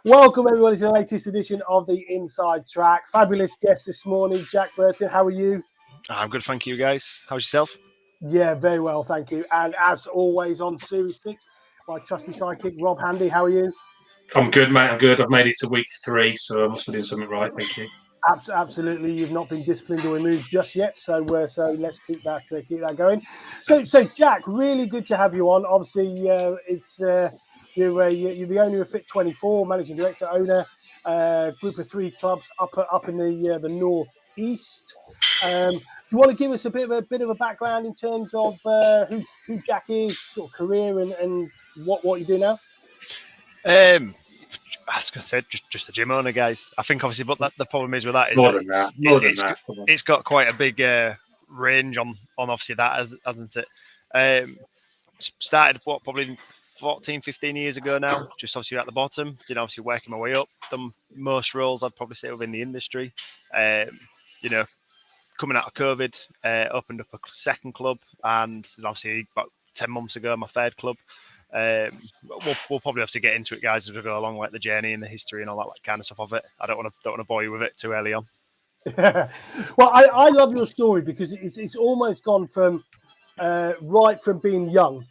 Welcome everybody to the latest edition of the Inside Track. Fabulous guest this morning, Jack Burton. How are you? I'm good, thank you, guys. How's yourself? Yeah, very well, thank you. And as always on Ser6, my trusty sidekick, Rob Handy. How are you? I'm good, mate. I'm good. I've made it to week 3, so I must be doing something right. Thank you. Absolutely, you've not been disciplined or removed just yet, so let's keep that going. So Jack, really good to have you on. Obviously, you're the owner of Fit 24, managing director, owner, group of 3 clubs up in the North East. Do you want to give us a bit of a background in terms of who Jack is, sort of career, and what you do now? As I said, just a gym owner, guys. I think obviously, but the problem is with that is More that than that. It's got quite a big range on obviously that, hasn't it? Started probably 14, 15 years ago now, just obviously at the bottom, obviously working my way up. Done most roles I'd probably say within the industry. Coming out of COVID, opened up a second club, and obviously about 10 months ago, my third club. We'll probably have to get into it, guys, as we go along, like the journey and the history and all that kind of stuff of it. I don't want to bore you with it too early on. Well, I love your story because it's almost gone from right from being young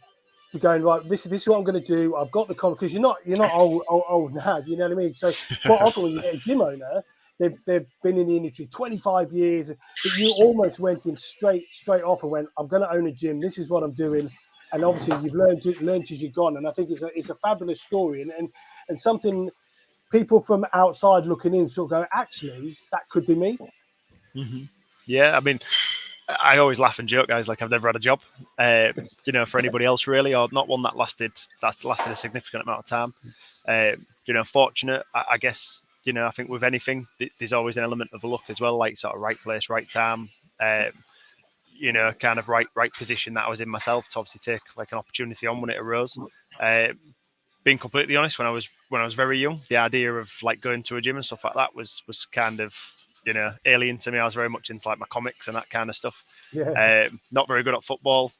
to going right. This is what I'm going to do. I've got the confidence because you're not old now. You know what I mean? So quite often when you get a gym owner, they've been in the industry 25 years, but you almost went in straight off and went, I'm going to own a gym. This is what I'm doing. And obviously you've learned as you've gone. And I think it's a fabulous story and something people from outside looking in sort of go, actually, that could be me. Mm-hmm. Yeah, I mean, I always laugh and joke, guys, like I've never had a job, for anybody else really, or not one that lasted a significant amount of time. Fortunate, I guess, I think with anything, there's always an element of luck as well, like sort of right place, right time, kind of right position that I was in myself to obviously take like an opportunity on when it arose. Being completely honest, when I was very young, the idea of like going to a gym and stuff like that was kind of alien to me. I was very much into like my comics and that kind of stuff. Yeah. Not very good at football.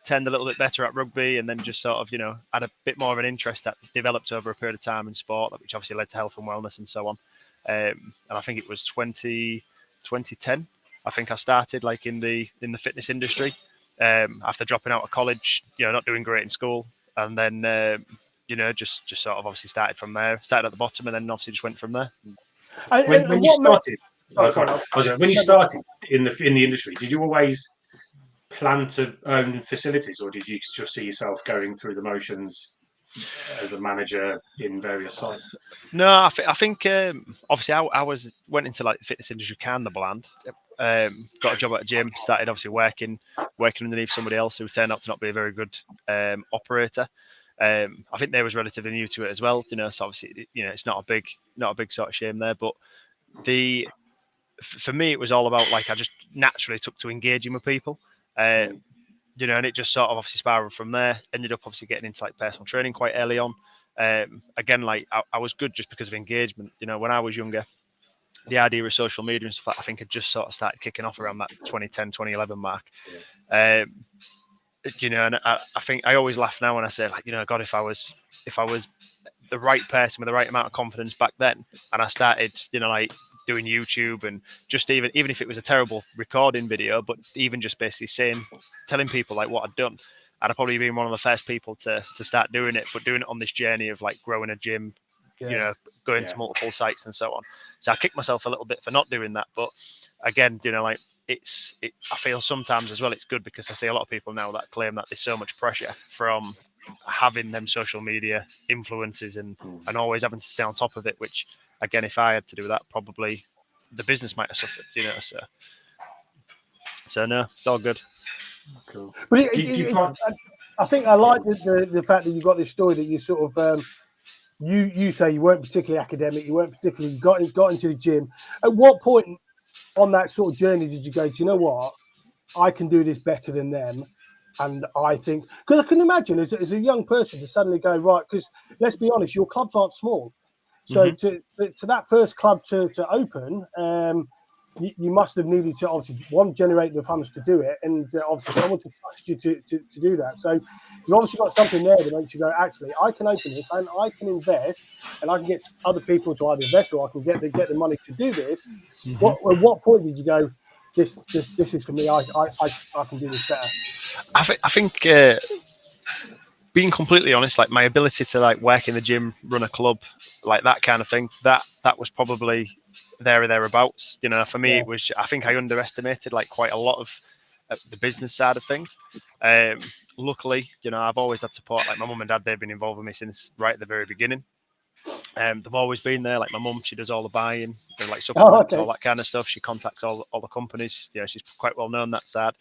Tend a little bit better at rugby, and then just sort of had a bit more of an interest that developed over a period of time in sport, which obviously led to health and wellness and so on. And I think it was 2010. I think I started like in the fitness industry after dropping out of college. Not doing great in school, and then just sort of obviously started from there. Started at the bottom, and then obviously just went from there. When you started in the industry, did you always plan to own facilities, or did you just see yourself going through the motions as a manager in various sites? No, I think obviously I went into like the fitness industry kind of bland. Got a job at a gym, started obviously working underneath somebody else who turned out to not be a very good operator. I think they was relatively new to it as well, so obviously it's not a big sort of shame there, but for me it was all about like I just naturally took to engaging with people. And it just sort of obviously spiraled from there. Ended up obviously getting into like personal training quite early on. Again, like I was good just because of engagement. When I was younger, the idea of social media and stuff, I think had just sort of started kicking off around that 2010, 2011 mark. And I think I always laugh now when I say like, God, if I was the right person with the right amount of confidence back then, and I started, like doing YouTube and just even if it was a terrible recording video, but even just basically telling people like what I'd done, I'd probably been one of the first people to start doing it, but doing it on this journey of like growing a gym, going to multiple sites and so on. So I kicked myself a little bit for not doing that, but again, like I feel sometimes as well it's good because I see a lot of people now that claim that there's so much pressure from having them social media influences and always having to stay on top of it, which again, if I had to do that, probably the business might have suffered, so no, it's all good. Cool. But I think I like the fact that you got this story that you sort of you say you weren't particularly academic, you weren't particularly got into the gym. At what point on that sort of journey did you go, do you know what, I can do this better than them? And I think, because I can imagine as a young person to suddenly go, right, because let's be honest, your clubs aren't small. So to that first club to open, you must have needed to obviously one generate the funds to do it, and obviously someone to trust you to do that. So you've obviously got something there that makes you go, actually, I can open this and I can invest, and I can get other people to either invest or I can get the money to do this. At what point did you go, this is for me? I can do this better. I think being completely honest, like my ability to like work in the gym, run a club, like that kind of thing, that was probably there or thereabouts. You know, for me, Yeah. it was. I think I underestimated like quite a lot of the business side of things. Luckily, you know, I've always had support. Like my mum and dad, they've been involved with me since right at the very beginning. They've always been there. Like my mum, she does all the buying, like supplements, all that kind of stuff. She contacts all the companies. Yeah, she's quite well known that side.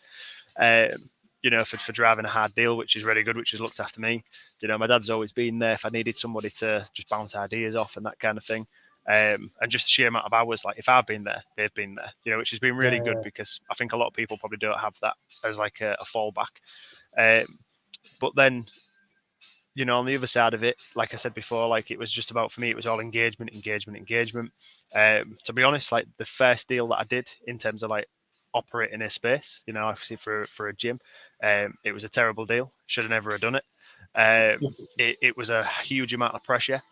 You know, for driving a hard deal, which is really good, which has looked after me. You know, my dad's always been there if I needed somebody to just bounce ideas off and that kind of thing. And just the sheer amount of hours, like if I've been there, they've been there, you know, which has been really good because I think a lot of people probably don't have that as like a fallback. But then, you know, on the other side of it, like I said before, like it was just about, for me, it was all engagement. To be honest, like the first deal that I did in terms of like operating a space, you know, obviously for a gym, it was a terrible deal. Should have never have done it. It was a huge amount of pressure.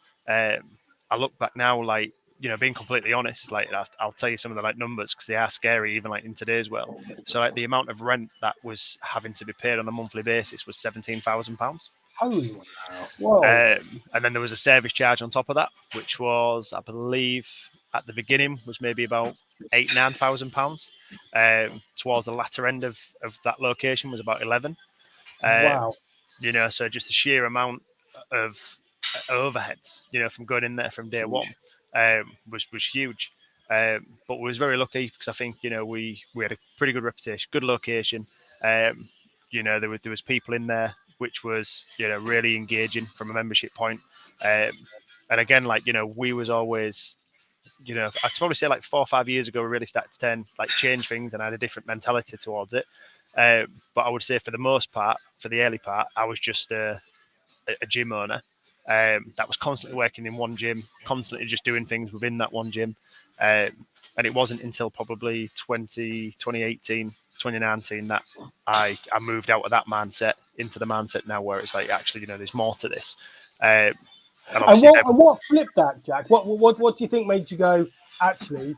I look back now, like, you know, being completely honest, like I'll tell you some of the like numbers because they are scary, even like in today's world. So like the amount of rent that was having to be paid on a monthly basis was £17,000. Holy wow! And then there was a service charge on top of that, which was, I believe, at the beginning was maybe about £9,000. Towards the latter end of that location was about 11. Wow! You know, so just the sheer amount of overheads, you know, from going in there from day one, was huge. But we was very lucky because I think, you know, we had a pretty good reputation, good location. You know, there was people in there which was, you know, really engaging from a membership point. And again, like, you know, we was always, you know, I'd probably say like 4 or 5 years ago, we really started to change things, and I had a different mentality towards it. But I would say for the most part, for the early part, I was just a gym owner that was constantly working in one gym, constantly just doing things within that one gym. And it wasn't until probably 2018, 2019 that I moved out of that mindset into the mindset now where it's like, actually, you know, there's more to this. And obviously, what flipped that, Jack? What do you think made you go, actually,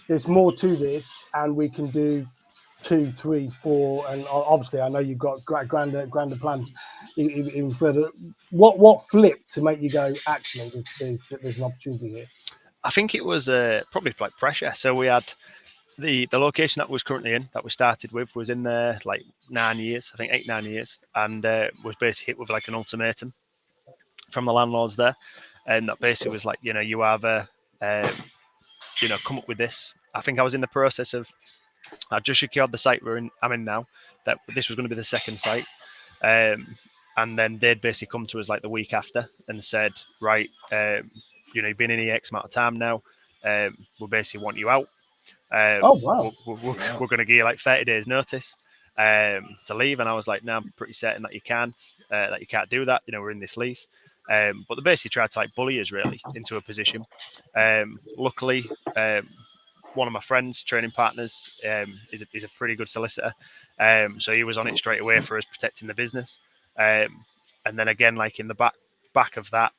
there's more to this, and we can do 2, 3, 4, and obviously I know you've got grander plans even further. What flipped to make you go, actually, there's an opportunity here? I think it was probably like pressure. So we had the location that was currently in, that we started with, was in there like 9 years, I think 8, 9 years, and was basically hit with like an ultimatum from the landlords there, and that basically was like, you know, you either you know, come up with this. I think I was in the process of, I just secured the site I'm in now, that this was going to be the second site. And then they'd basically come to us like the week after and said, right, you know, you've been in here X amount of time now. We basically want you out. Oh wow! We're going to give you like 30 days notice to leave. And I was like, no, I'm pretty certain that you can't do that. You know, we're in this lease. But they basically tried to like bully us really into a position. Luckily, one of my friends, training partners, is a pretty good solicitor. So he was on it straight away for us protecting the business. And then again, like in the back of that,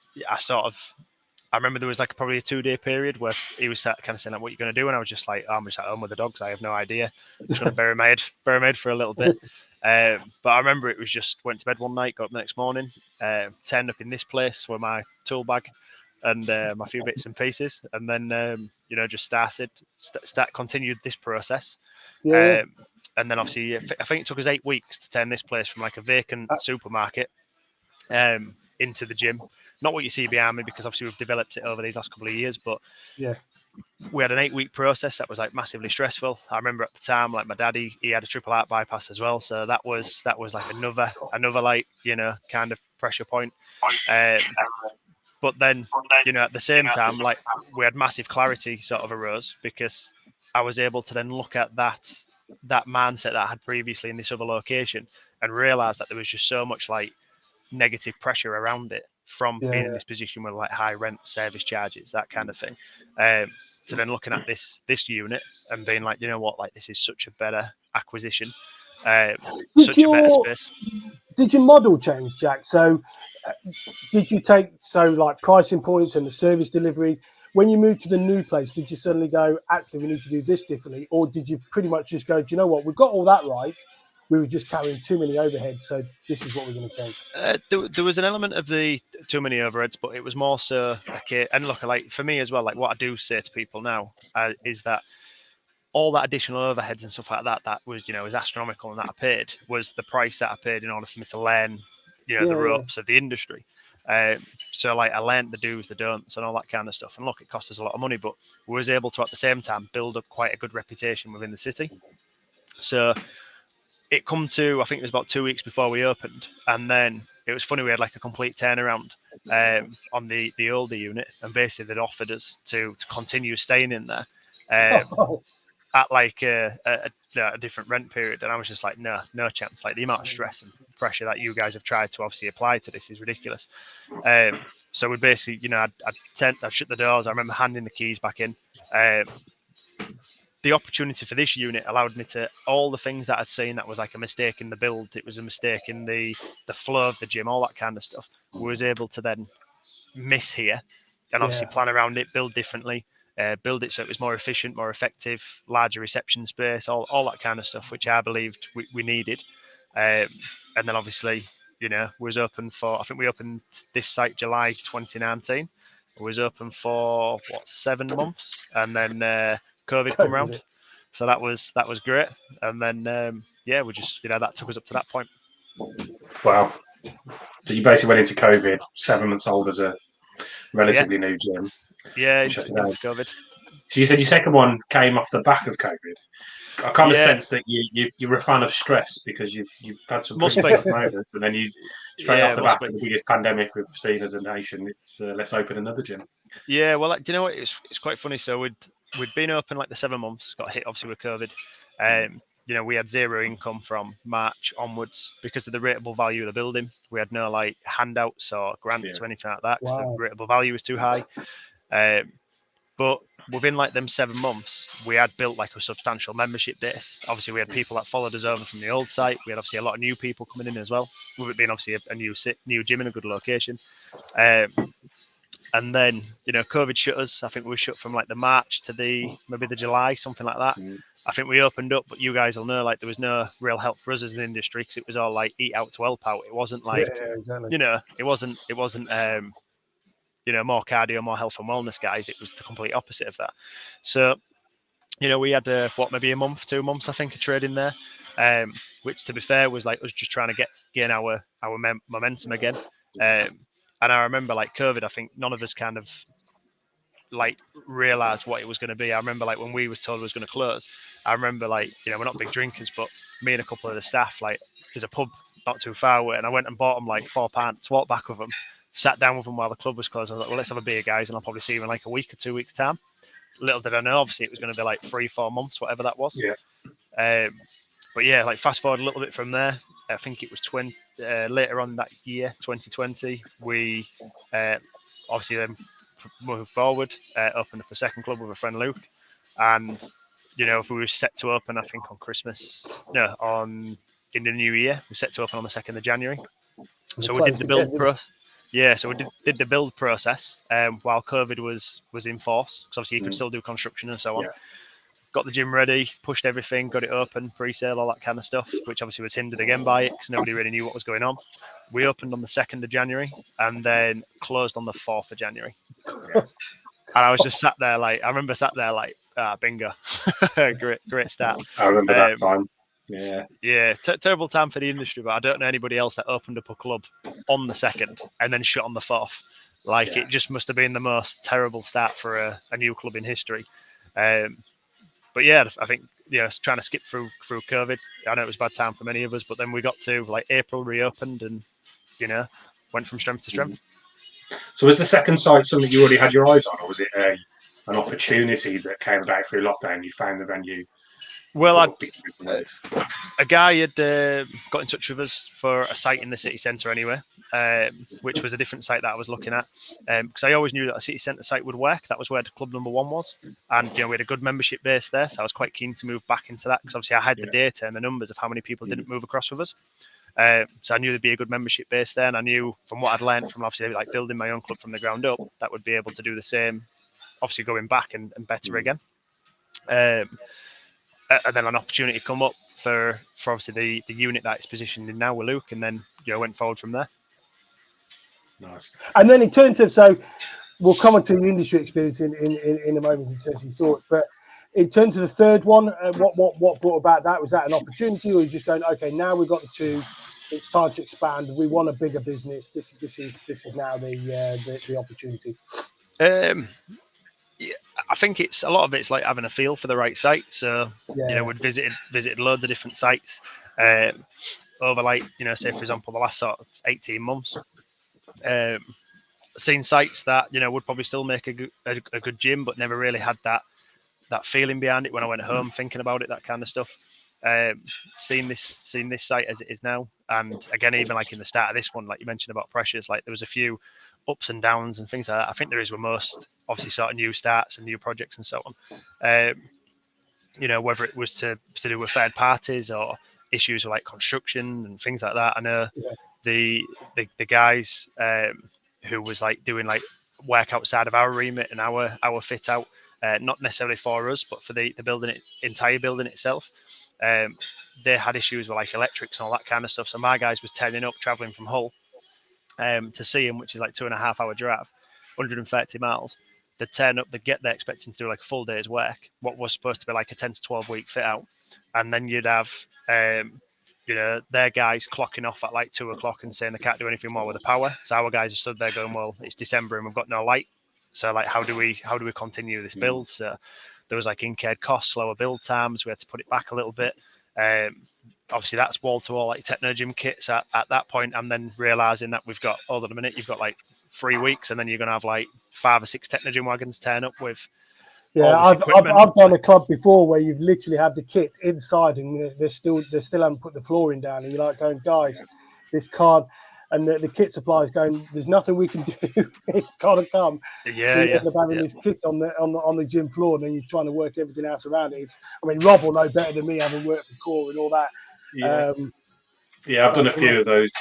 I remember there was like probably a 2-day period where he was kind of saying like, "What are you going to do?" And I was just like, "Oh, I'm just at home with the dogs. I have no idea. I'm just going to bury my head for a little bit." But I remember it was just went to bed one night, got up the next morning, turned up in this place with my tool bag and my few bits and pieces, and then you know, just continued this process. Yeah. And then obviously, I think it took us 8 weeks to turn this place from like a vacant supermarket into the gym. Not what you see behind me, because obviously we've developed it over these last couple of years, but yeah, we had an 8-week process that was like massively stressful. I remember at the time, like my daddy, he had a triple heart bypass as well, so that was like another like, you know, kind of pressure point. But then, you know, at the same time, like we had massive clarity sort of arose because I was able to then look at that mindset that I had previously in this other location and realize that there was just so much like negative pressure around it from being in this position with like high rent, service charges, that kind of thing, to then looking at this unit and being like, you know what, like this is such a better acquisition, such a better space. Did your model change, Jack? So did you take like pricing points and the service delivery? When you moved to the new place, did you suddenly go, actually, we need to do this differently? Or did you pretty much just go, do you know what, we've got all that right. We were just carrying too many overheads, so this is what we're going to change. There was an element of the too many overheads, but it was more so okay. And look, like for me as well, like what I do say to people now is that all that additional overheads and stuff like that was, you know, was astronomical, and that I paid was the price that I paid in order for me to learn, you know, the ropes of the industry. So like I learned the do's, the don'ts, and all that kind of stuff. And look, it cost us a lot of money, but we was able to at the same time build up quite a good reputation within the city. So it come to, I think it was about 2 weeks before we opened, and then it was funny, we had like a complete turnaround on the older unit, and basically they'd offered us to continue staying in there at like a different rent period, and I was just like, no chance. Like the amount of stress and pressure that you guys have tried to obviously apply to this is ridiculous. So we basically, you know, I'd shut the doors. I remember handing the keys back in. The opportunity for this unit allowed me to, all the things that I'd seen that was like a mistake in the build, it was a mistake in the flow of the gym, all that kind of stuff, was able to then miss here and obviously plan around it, build differently, build it so it was more efficient, more effective, larger reception space, all that kind of stuff, which I believed we needed. And then obviously, you know, was open for, I think we opened this site July 2019. It was open for 7 months, and then COVID come around, so that was great. And then we just, you know, that took us up to that point. Wow. So you basically went into COVID 7 months old as a relatively new gym. Yeah, into COVID. So you said your second one came off the back of COVID. I kind of sense that you're a fan of stress because you've had some pretty tough moments, and then you straight off the back of the biggest pandemic we've seen as a nation. It's let's open another gym. Yeah, well, like, do you know what? It's quite funny. So we'd been open like the 7 months, got hit obviously with COVID. You know, we had zero income from March onwards because of the rateable value of the building. We had no like handouts or grants or anything like that because the rateable value was too high. But within like them 7 months, we had built like a substantial membership base. Obviously, we had people that followed us over from the old site. We had obviously a lot of new people coming in as well, with it being obviously a new gym in a good location. And then, you know, COVID shut us. I think we were shut from like the March to maybe the July, something like that. I think we opened up, but you guys will know, like there was no real help for us as an industry because it was all like eat out to help out. It wasn't like, you know, it wasn't you know, more cardio, more health and wellness guys. It was the complete opposite of that. So, you know, we had maybe a month, 2 months, I think, of trading there, which to be fair was like us just trying to gain our momentum again. And I remember like COVID, I think none of us kind of like realized what it was going to be. I remember like when we was told it was going to close, I remember like, you know, we're not big drinkers, but me and a couple of the staff, like there's a pub not too far away, and I went and bought them like 4 pints, walked back with them, sat down with them while the club was closed. I was like, well, let's have a beer, guys, and I'll probably see you in like a week or 2 weeks time. Little did I know, obviously it was going to be like 3-4 months, whatever that was. But yeah, like fast forward a little bit from there, I think it was later on that year, 2020, we obviously then moved forward, opened up a second club with a friend Luke, and you know, if we were set to open, I think on Christmas, in the new year, we set to open on the 2nd of January. So we did the build process. Yeah, so we did the build process while COVID was in force, because obviously you could still do construction and so on. Got the gym ready, pushed everything, got it open, pre-sale, all that kind of stuff, which obviously was hindered again by it because nobody really knew what was going on. We opened on the 2nd of January and then closed on the 4th of January. And I was just sat there like, I remember sat there like, bingo. great start. I remember that time. Yeah, terrible time for the industry, but I don't know anybody else that opened up a club on the 2nd and then shut on the 4th. Like it just must have been the most terrible start for a new club in history. But yeah, I think, you know, trying to skip through COVID, I know it was a bad time for many of us, but then we got to like April, reopened, and, you know, went from strength to strength. So was the second site something you already had your eyes on, or was it an opportunity that came about through lockdown? You found the venue Well, a guy had got in touch with us for a site in the city centre anyway, which was a different site that I was looking at, because I always knew that a city centre site would work. That was where the club number 1 was, and we had a good membership base there, so I was quite keen to move back into that because obviously I had the data and the numbers of how many people didn't move across with us. So I knew there'd be a good membership base there, and I knew from what I'd learned from obviously like building my own club from the ground up that would be able to do the same, obviously going back and better again. And then an opportunity come up for obviously the unit that it's positioned in now with Luke, and then went forward from there. Nice. And then in terms of, so we'll come on to the industry experience in a moment in terms of your thoughts, but in terms of the third one, what brought about that? Was that an opportunity, or are you just going, okay, now we've got the 2, it's time to expand, we want a bigger business, this is now the opportunity? Yeah, I think it's a lot of it's like having a feel for the right site. So we'd visited loads of different sites over like say for example the last sort of 18 months. Seen sites that would probably still make a good gym, but never really had that feeling behind it when I went home thinking about it, that kind of stuff. Seen this site as it is now, and again, even like in the start of this one, like you mentioned about pressures, like there was a few ups and downs and things like that. I think there is with most obviously sort of new starts and new projects and so on. Whether it was to do with third parties or issues with like construction and things like that. I know the guys who was like doing like work outside of our remit and our fit out, not necessarily for us, but for the building, entire building itself. They had issues with like electrics and all that kind of stuff. So my guys was turning up, traveling from Hull to see him, which is like 2.5 hour drive, 130 miles. They'd turn up, they'd get there expecting to do like a full day's work, what was supposed to be like a 10 to 12 week fit out. And then you'd have, their guys clocking off at like 2 o'clock and saying they can't do anything more with the power. So our guys are stood there going, well, it's December and we've got no light. So like, how do we continue this build? So there was like incurred costs, slower build times. We had to put it back a little bit. Obviously that's wall to wall like techno gym kits at that point, and then realizing that we've got hold on a minute, you've got like 3 weeks, and then you're gonna have like 5 or 6 techno gym wagons turn up with I've done a club before where you've literally had the kit inside and they still haven't put the flooring down, and you're like going, guys, this can't. And the kit supplier is going, there's nothing we can do. It's got to come. So you end up having this kit on the gym floor, and then you're trying to work everything else around it. Rob will know better than me, having worked for Core and all that. I've done a few of those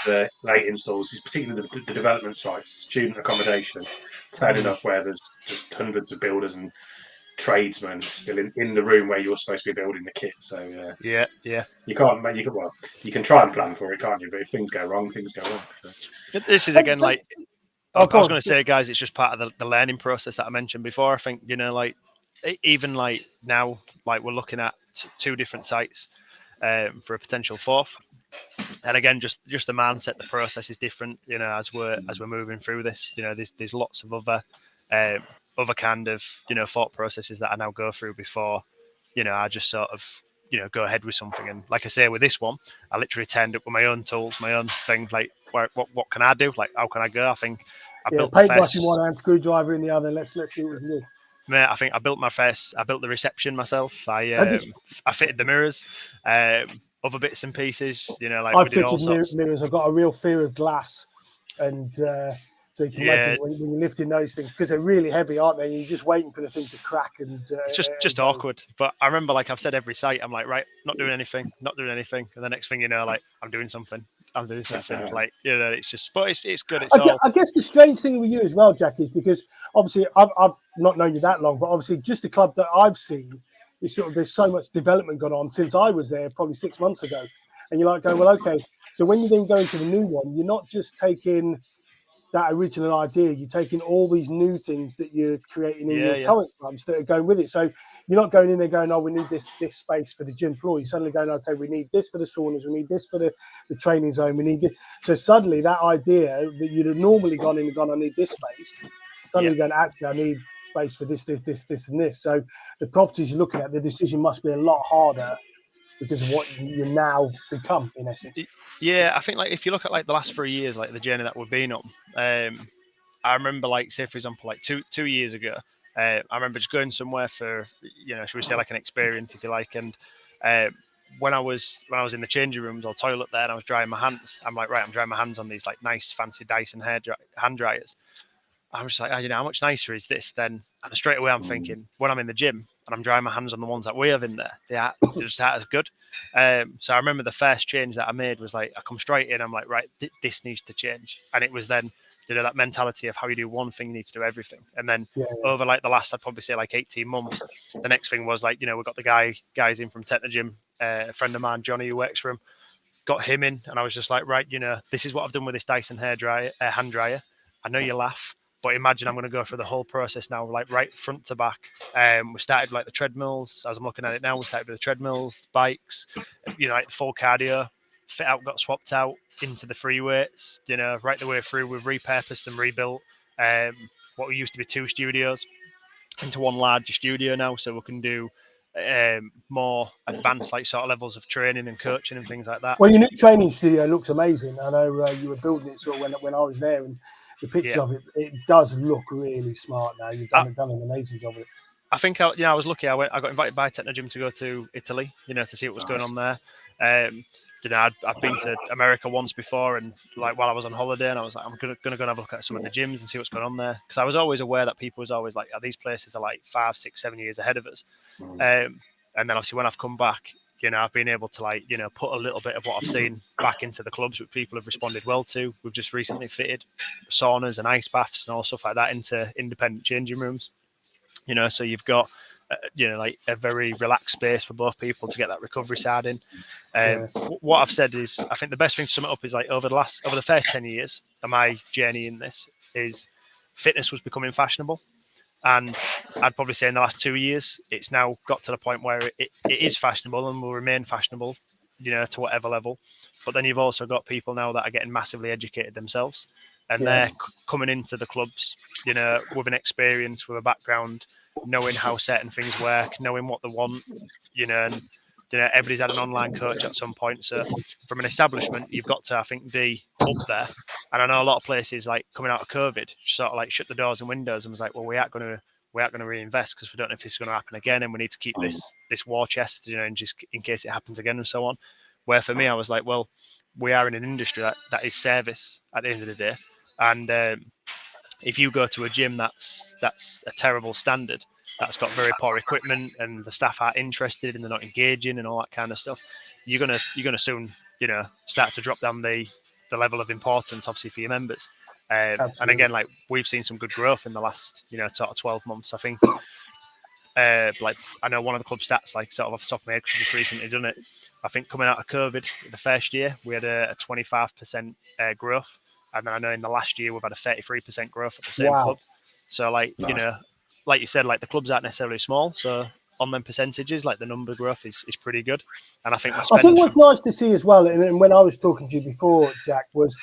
late installs, particularly the development sites, student accommodation, turning up where there's just hundreds of builders and tradesmen still in the room where you're supposed to be building the kit. So you can try and plan for it, can't you? But if things go wrong, things go wrong. So. This is again like I was going to say, guys, it's just part of the learning process that I mentioned before. I think like even like now, like we're looking at 2 different sites for a potential 4th. And again, just the mindset, the process is different, as we're moving through this. There's lots of other kind of thought processes that I now go through before I just sort of go ahead with something. And like I say, with this one, I literally turned up with my own tools, my own thing. Like, what can I do? Like, how can I go? I think I built my paintbrush in one hand, screwdriver in the other. Let's see what we can do. Mate, I think I built the reception myself. I fitted the mirrors. Other bits and pieces, like I've fitted mirrors. I've got a real fear of glass, and so you can imagine when you're lifting those things, because they're really heavy, aren't they? You're just waiting for the thing to crack, and it's just awkward. But I remember, like I've said, every site, I'm like, right, not doing anything, and the next thing you know, like I'm doing something. Like it's just, but it's good. I guess the strange thing with you as well, Jack, is because obviously I've not known you that long, but obviously just the club that I've seen. There's so much development gone on since I was there probably 6 months ago, and you're like going, well, okay. So when you then go into the new one, you're not just taking that original idea, you're taking all these new things that you're creating in your current clubs that are going with it. So you're not going in there going, oh, we need this space for the gym floor. You're suddenly going, okay, we need this for the saunas, we need this for the training zone, we need this. So suddenly that idea that you'd have normally gone in and gone, I need this space, suddenly going, actually, I need space for this, and this. So the properties you're looking at, the decision must be a lot harder because of what you now become, in essence. Yeah, I think like if you look at like the last 3 years, like the journey that we've been on, I remember like say for example like two years ago, I remember just going somewhere for should we say like an experience if you like, and When I was in the changing rooms or toilet there and I was drying my hands, I'm like, right, I'm drying my hands on these like nice fancy Dyson hand dryers. I'm just like, oh, how much nicer is this then? And straight away I'm thinking, when I'm in the gym and I'm drying my hands on the ones that we have in there, they're just that as good. So I remember the first change that I made was like, I come straight in, I'm like, right, this needs to change. And it was then, that mentality of how you do one thing, you need to do everything. And then over like the last, I'd probably say like 18 months, the next thing was like, we've got the guys in from Technogym, a friend of mine, Johnny, who works for him, got him in. And I was just like, right, this is what I've done with this Dyson hand dryer. I know you laugh, but imagine I'm going to go through the whole process now, like right front to back. We started like the treadmills. As I'm looking at it now, we started with the treadmills, bikes, like full cardio. Fit out got swapped out into the free weights. Right the way through, we've repurposed and rebuilt what used to be 2 studios into one larger studio now, so we can do more advanced like sort of levels of training and coaching and things like that. Well, your new training studio looks amazing. I know you were building it sort of when I was there, and the pictures of it does look really smart now. You've done an amazing job with it. I think I was lucky. I got invited by Technogym to go to Italy, to see what was going on there. I've been to America once before, and like while I was on holiday, and I was like, I'm gonna go and have a look at some of the gyms and see what's going on there, because I was always aware that people was always like, these places are like 5, 6, 7 years ahead of us. And then obviously when I've come back, I've been able to put a little bit of what I've seen back into the clubs, which people have responded well to. We've just recently fitted saunas and ice baths and all stuff like that into independent changing rooms. So you've got, like a very relaxed space for both people to get that recovery side in. What I've said is, I think the best thing to sum it up is like over the first 10 years of my journey in this is fitness was becoming fashionable. And I'd probably say in the last 2 years, it's now got to the point where it is fashionable and will remain fashionable, to whatever level. But then you've also got people now that are getting massively educated themselves, and they're coming into the clubs, with an experience, with a background, knowing how certain things work, knowing what they want, and everybody's had an online coach at some point. So from an establishment, you've got to, I think, be up there. And I know a lot of places, like coming out of COVID, sort of like shut the doors and windows and was like, well, we aren't going to reinvest because we don't know if this is going to happen again, and we need to keep this war chest, and just in case it happens again and so on. Where for me, I was like, well, we are in an industry that is service at the end of the day, and if you go to a gym that's a terrible standard, that's got very poor equipment, and the staff aren't interested and they're not engaging and all that kind of stuff, you're gonna soon start to drop down the level of importance, obviously, for your members. And again, like we've seen some good growth in the last sort of 12 months. I think like I know one of the club stats, like sort of off the top of my head, because I've just recently done it. I think coming out of COVID, the first year we had a 25% growth, and then I know in the last year we've had a 33% growth at the same club. So like like you said, like the clubs aren't necessarily small, so on them percentages, like the number growth is pretty good. And I think what's nice to see as well, and when I was talking to you before, Jack, was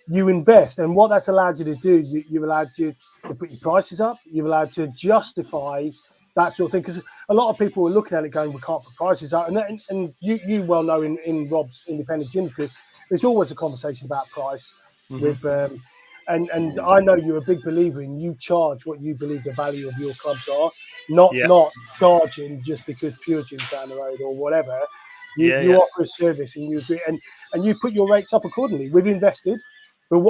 you invest, and what that's allowed you to do, you've allowed you to put your prices up, you've allowed to justify that sort of thing, because a lot of people are looking at it going, we can't put prices up, and you well know in Rob's independent gyms group, there's always a conversation about price with and I know you're a big believer in you charge what you believe the value of your clubs are, not charging just because Pure Gym's down the road or whatever. You offer a service and you agree, and you put your rates up accordingly. We've invested, but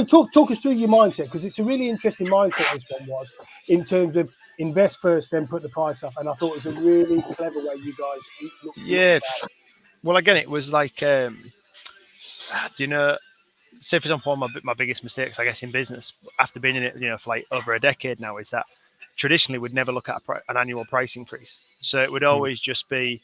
talk us through your mindset, because it's a really interesting mindset. This one was in terms of invest first, then put the price up, and I thought it was a really clever way you guys looked at it. Well, again, it was like say for example, one of my biggest mistakes, I guess, in business after being in it, for like over a decade now, is that traditionally we'd never look at an annual price increase. So it would always just be,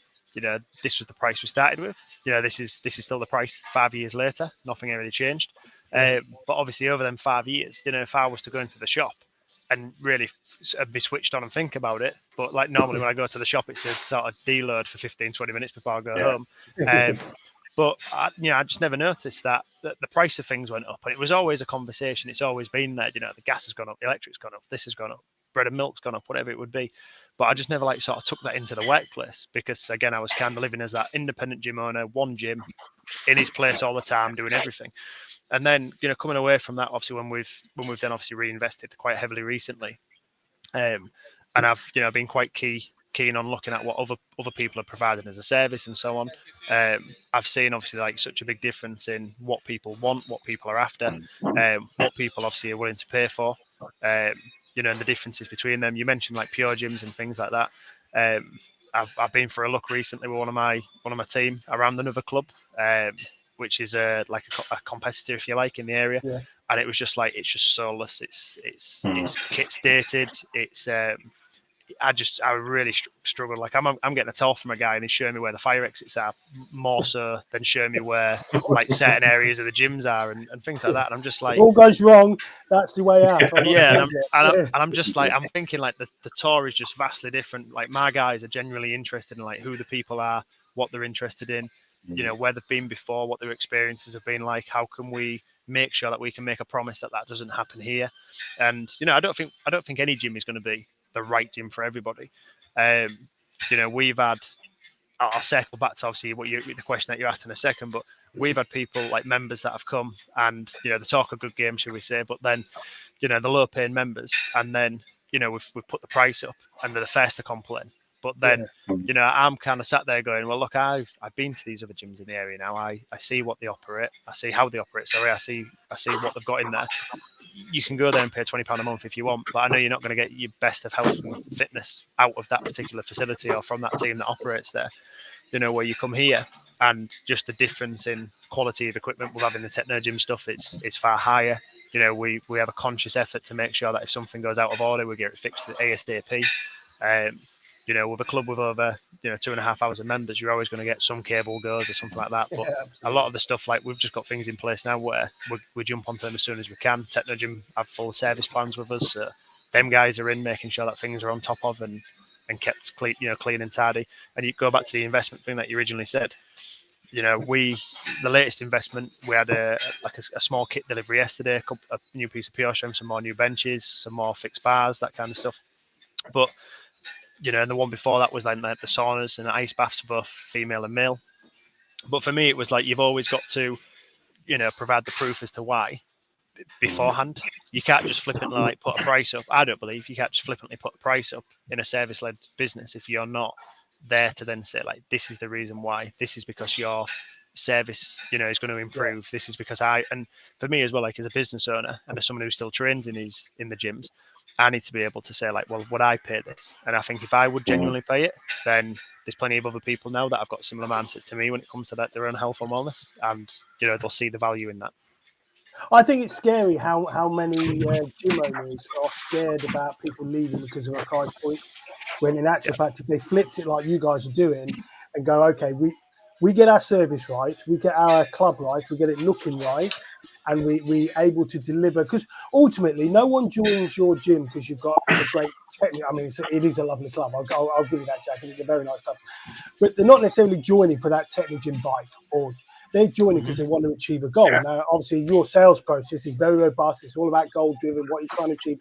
this was the price we started with. This is still the price 5 years later. Nothing really changed. But obviously over them 5 years, if I was to go into the shop and really be switched on and think about it, but like normally when I go to the shop, it's to sort of deload for 15-20 minutes before I go home. But I just never noticed that the price of things went up, and it was always a conversation. It's always been there. The gas has gone up, the electric's gone up, this has gone up, bread and milk's gone up, whatever it would be. But I just never sort of took that into the workplace, because again, I was kind of living as that independent gym owner, one gym in his place all the time, doing everything. And then coming away from that, obviously when we've then obviously reinvested quite heavily recently, and I've been quite key keen on looking at what other people are providing as a service and so on. I've seen obviously like such a big difference in what people want, what people are after, what people obviously are willing to pay for, you know, and the differences between them. You mentioned like pure gyms and things like that. I've been for a look recently with one of my team around another club, which is like a competitor, if you like, in the area. Yeah. And it was just like, it's just soulless. It's kit's dated. It's I really struggle. Like I'm getting a tell from a guy and he's showing me where the fire exits are, more so than showing me where like certain areas of the gyms are and things like that. And I'm just like, if all goes wrong, that's the way out. Yeah, and I'm just like, I'm thinking like the tour is just vastly different. Like my guys are genuinely interested in like who the people are, what they're interested in, you know, where they've been before, what their experiences have been like. How can we make sure that we can make a promise that that doesn't happen here? And you know, I don't think any gym is going to be the right gym for everybody. You know, we've had. I'll circle back to obviously the question that you asked in a second, but we've had people like members that have come and, you know, they talk a good game, shall we say, but then, you know, the low paying members, and then, you know, we've put the price up and they're the first to complain. But then, you know, I'm kind of sat there going, well, look, I've been to these other gyms in the area now. I see what they operate. I see how they operate. Sorry, I see what they've got in there. You can go there and pay £20 a month if you want, but I know you're not going to get your best of health and fitness out of that particular facility or from that team that operates there. You know, where you come here and just the difference in quality of equipment with having the techno gym stuff is far higher. You know, we have a conscious effort to make sure that if something goes out of order, we get it fixed ASAP. You know, with a club with over, you know, 2.5 hours of members, you're always going to get some cable goes or something like that. But a lot of the stuff, like we've just got things in place now where we jump onto them as soon as we can. Techno gym have full service plans with us. Them guys are in making sure that things are on top of and kept clean, you know, clean and tidy. And you go back to the investment thing that you originally said. You know, the latest investment, we had a small kit delivery yesterday, a new piece of pure strength, some more new benches, some more fixed bars, that kind of stuff. But you know, and the one before that was like the saunas and the ice baths for both female and male. But for me, it was like you've always got to, you know, provide the proof as to why beforehand. You can't just flippantly like put a price up. I don't believe you can't just flippantly put a price up in a service-led business if you're not there to then say like, this is the reason why. This is because your service, you know, is going to improve. Yeah. This is because and for me as well, like as a business owner and as someone who still trains in the gyms, I need to be able to say like, well, would I pay this? And I think if I would genuinely pay it, then there's plenty of other people now that have got similar mindsets to me when it comes to that, their own health and wellness, and you know, they'll see the value in that. I think it's scary how many gym owners are scared about people leaving because of a price point, when in actual fact, if they flipped it like you guys are doing and go, okay, we get our service right, we get our club right, we get it looking right, and we able to deliver, because ultimately no one joins your gym because you've got a great technique. I mean, it is a lovely club. I'll give you that, Jack. It's a very nice club, but they're not necessarily joining for that technical gym bike, or they're joining because they want to achieve a goal. Now, obviously, your sales process is very robust. It's all about goal driven, what you're trying to achieve.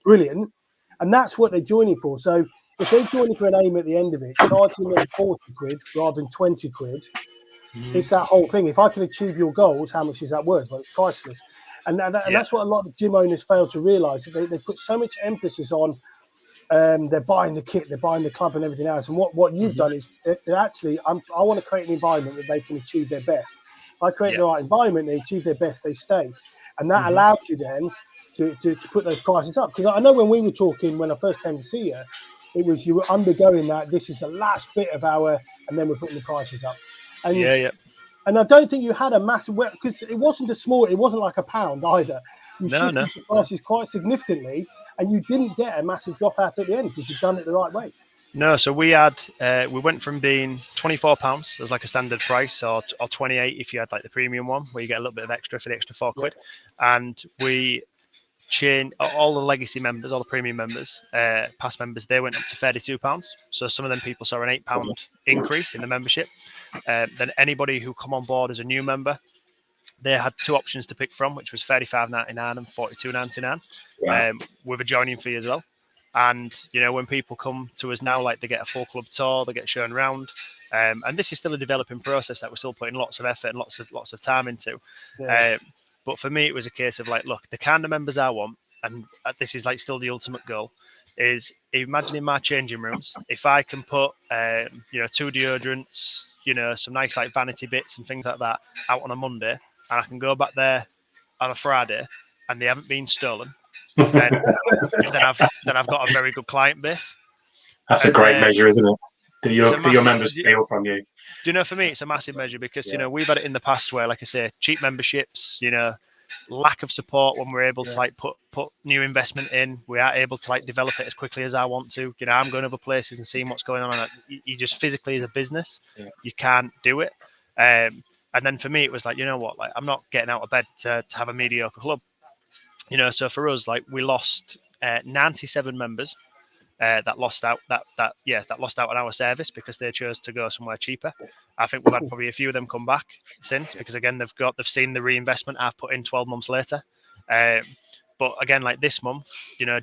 Brilliant. And that's what they're joining for. So if they're joining for an aim at the end of it, charging them 40 quid rather than 20 quid, it's that whole thing. If I can achieve your goals, how much is that worth? Well, it's priceless. And that's what a lot of gym owners fail to realise. They put so much emphasis on they're buying the kit, they're buying the club and everything else. And what you've done is they're actually, I want to create an environment where they can achieve their best. If I create the right environment, they achieve their best, they stay. And that allowed you then to put those prices up. Because I know when we were talking, when I first came to see you, it was you were undergoing that. This is the last bit of our, and then we're putting the prices up. And and I don't think you had a massive, because it wasn't it wasn't like £1 either. You shifted the prices quite significantly, and you didn't get a massive drop out at the end because you've done it the right way. No, so we went from being £24 as like a standard price, or 28 if you had like the premium one, where you get a little bit of extra for the extra £4. And we changed all the legacy members, all the premium members, past members, they went up to £32. So some of them people saw an £8 increase in the membership. Then anybody who come on board as a new member, they had two options to pick from, which was $35.99 and $42.99, with a joining fee as well. And you know, when people come to us now, like they get a full club tour, they get shown around, and this is still a developing process that we're still putting lots of effort and lots of time into. But for me, it was a case of like, look, the kind of members I want and this is like still the ultimate goal, is imagining my changing rooms. If I can put, 2 deodorants, some nice like vanity bits and things like that out on a Monday, and I can go back there on a Friday, and they haven't been stolen, then I've got a very good client base. That's a great measure, isn't it? Do your members steal from you? For me, it's a massive measure because, we've had it in the past where, like I say, cheap memberships, lack of support when we're able to like put new investment in. We are able to like develop it as quickly as I want to. I'm going other places and seeing what's going on. You just physically as a business, you can't do it. And then for me, it was like, like I'm not getting out of bed to have a mediocre club. So for us, like we lost 97 members. That lost out on our service because they chose to go somewhere cheaper. I think we've had probably a few of them come back since because again they've seen the reinvestment I've put in 12 months later. But again, like this month,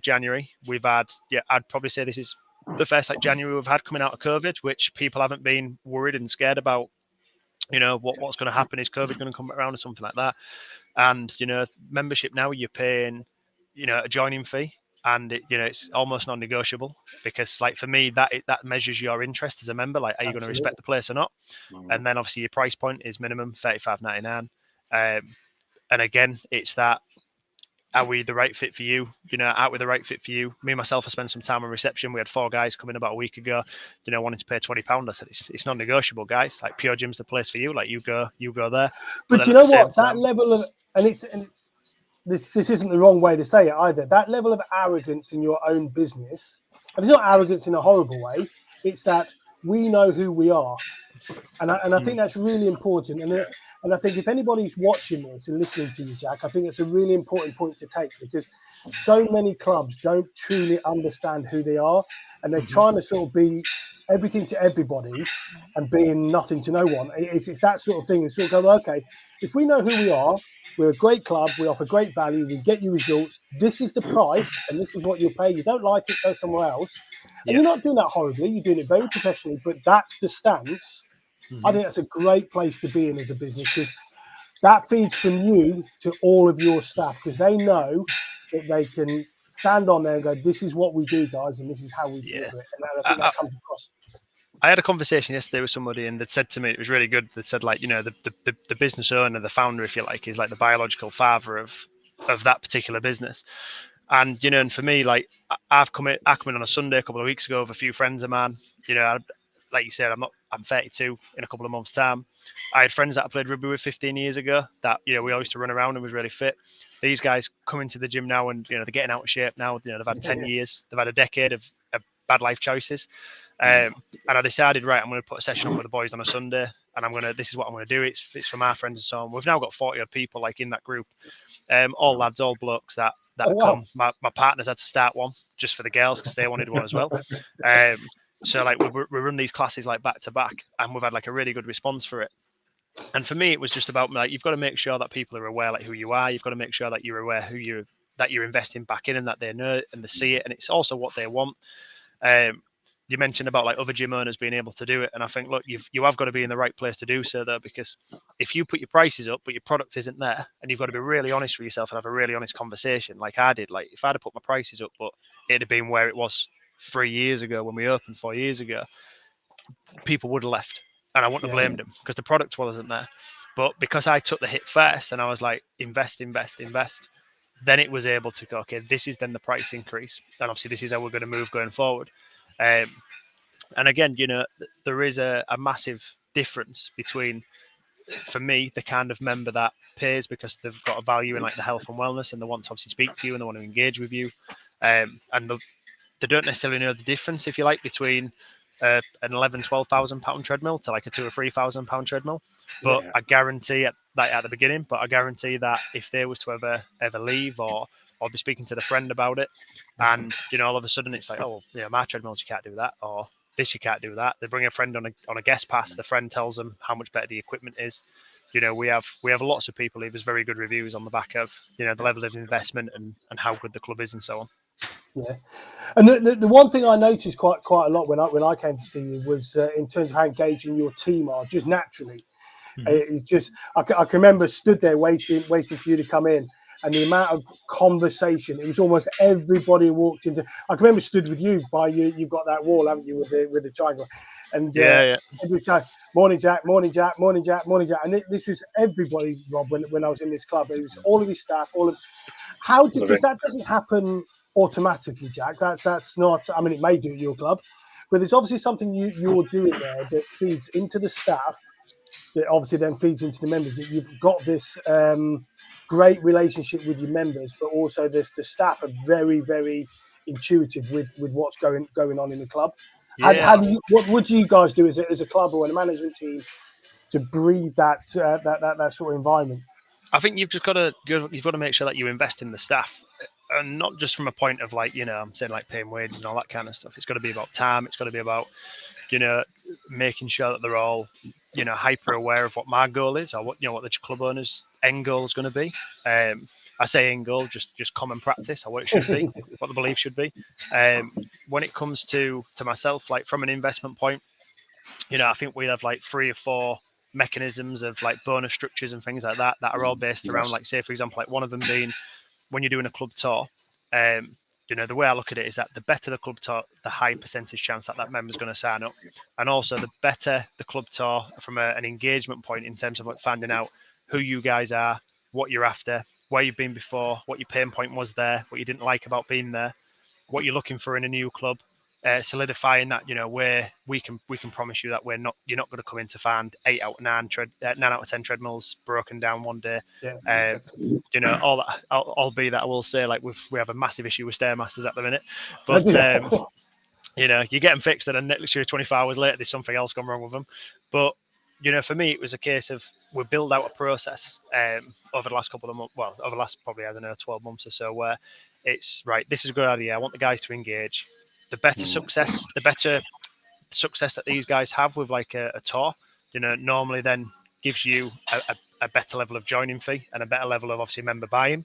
January, we've had I'd probably say this is the first like January we've had coming out of COVID, which people haven't been worried and scared about. What's going to happen, is COVID going to come around or something like that? And membership now you're paying a joining fee. And it's almost non-negotiable because, like for me, that measures your interest as a member. Like, are you going to respect the place or not? And then obviously your price point is minimum $35.99. And again, it's that: are we the right fit for you? Are we the right fit for you? Me and myself, I spent some time on reception. We had 4 guys come in about a week ago, wanting to pay £20. I said it's non-negotiable, guys. Like Pure Gym's the place for you. Like you go there. But you know what? That level of This isn't the wrong way to say it either. That level of arrogance in your own business, and it's not arrogance in a horrible way, it's that we know who we are. And I think that's really important. And I think if anybody's watching this and listening to you, Jack, I think it's a really important point to take because so many clubs don't truly understand who they are. And they're trying to sort of be everything to everybody and being nothing to no one. It's that sort of thing. And sort of go, okay, if we know who we are, we're a great club, we offer great value, we get you results, this is the price, and this is what you'll pay. You don't like it, go somewhere else. And you're not doing that horribly, you're doing it very professionally, but that's the stance. I think that's a great place to be in as a business because that feeds from you to all of your staff because they know that they can stand on there and go, this is what we do, guys, and this is how we do it. And I think that comes across. I had a conversation yesterday with somebody and they said to me, it was really good. They said, like, the business owner, the founder, if you like, is like the biological father of that particular business. And, and for me, like I come in on a Sunday a couple of weeks ago with a few friends of mine, like you said, I'm 32 in a couple of months' time. I had friends that I played rugby with 15 years ago that, we all used to run around and was really fit. These guys come into the gym now and, they're getting out of shape now. They've had 10 years. They've had a decade of bad life choices. And I decided, right, I'm going to put a session on with the boys on a Sunday and this is what I'm going to do. It's for my friends and so on. We've now got 40 odd people like in that group, all lads, all blokes that come. My partners had to start one just for the girls because they wanted one as well. So like we run these classes like back to back and we've had like a really good response for it. And for me, it was just about like, you've got to make sure that people are aware like who you are. You've got to make sure that you're aware that you're investing back in and that they know it and they see it. And it's also what they want. You mentioned about like other gym owners being able to do it. And I think, look, you have got to be in the right place to do so though, because if you put your prices up, but your product isn't there and you've got to be really honest with yourself and have a really honest conversation. Like I did, like if I'd have put my prices up, but it'd have been where it was 3 years ago when we opened 4 years ago, people would have left and I wouldn't have blamed them because the product wasn't there. But because I took the hit first and I was like, invest, then it was able to go, okay, this is then the price increase. And obviously this is how we're going to move going forward. And again, there is a massive difference between, for me, the kind of member that pays because they've got a value in like the health and wellness and they want to obviously speak to you and they want to engage with you. And they don't necessarily know the difference, if you like, between an 11,000, 12,000 pound treadmill to like a 2,000 or 3,000 pound treadmill. But I guarantee at the beginning, but I guarantee that if they was to ever leave or be speaking to the friend about it, and all of a sudden it's like, oh, my treadmills, you can't do that, or this, you can't do that. They bring a friend on a guest pass. The friend tells them how much better the equipment is. We have lots of people leave us very good reviews on the back of the level of investment and how good the club is and so on. Yeah, and the one thing I noticed quite a lot when I came to see you was in terms of how engaging your team are, just naturally. It's just I can remember stood there waiting for you to come in, and the amount of conversation. It was almost everybody walked into. I can remember stood with you by you. You've got that wall, haven't you, with the triangle? And every time, morning Jack, morning Jack, morning Jack, morning Jack. And this was everybody, Rob, when I was in this club. It was all of his staff, because that doesn't happen automatically, Jack. That's not. I mean, it may do at your club, but there's obviously something you're doing there that feeds into the staff. That obviously then feeds into the members. That you've got this great relationship with your members, but also the staff are very, very intuitive with what's going on in the club. Yeah. What would you guys do as a club or a management team to breed that sort of environment? I think you've got to make sure that you invest in the staff, and not just from a point of like, I'm saying like paying wages and all that kind of stuff. It's got to be about time. It's got to be about, making sure that they're all, hyper aware of what my goal is, or what the club owner's end goal is going to be. I say end goal, just common practice, or what it should be, what the belief should be. When it comes to myself, like from an investment point, I think we have like 3 or 4 mechanisms of like bonus structures and things like that are all based around, like, say for example, like one of them being when you're doing a club tour. The way I look at it is that the better the club tour, the high percentage chance that member's going to sign up. And also the better the club tour from an engagement point in terms of like finding out who you guys are, what you're after, where you've been before, what your pain point was there, what you didn't like about being there, what you're looking for in a new club, solidifying that, where we can promise you that you're not going to come in to find 9 out of 10 treadmills broken down one day. Yeah. All that, albeit that I will say, like we have a massive issue with Stairmasters at the minute, but you get them fixed and then literally 24 hours later there's something else gone wrong with them. But for me it was a case of we build out a process over the last couple of months, over the last probably 12 months or so, where it's right, this is a good idea, I want the guys to engage. The better success that these guys have with like a tour, normally then gives you a better level of joining fee and a better level of obviously member buy-in.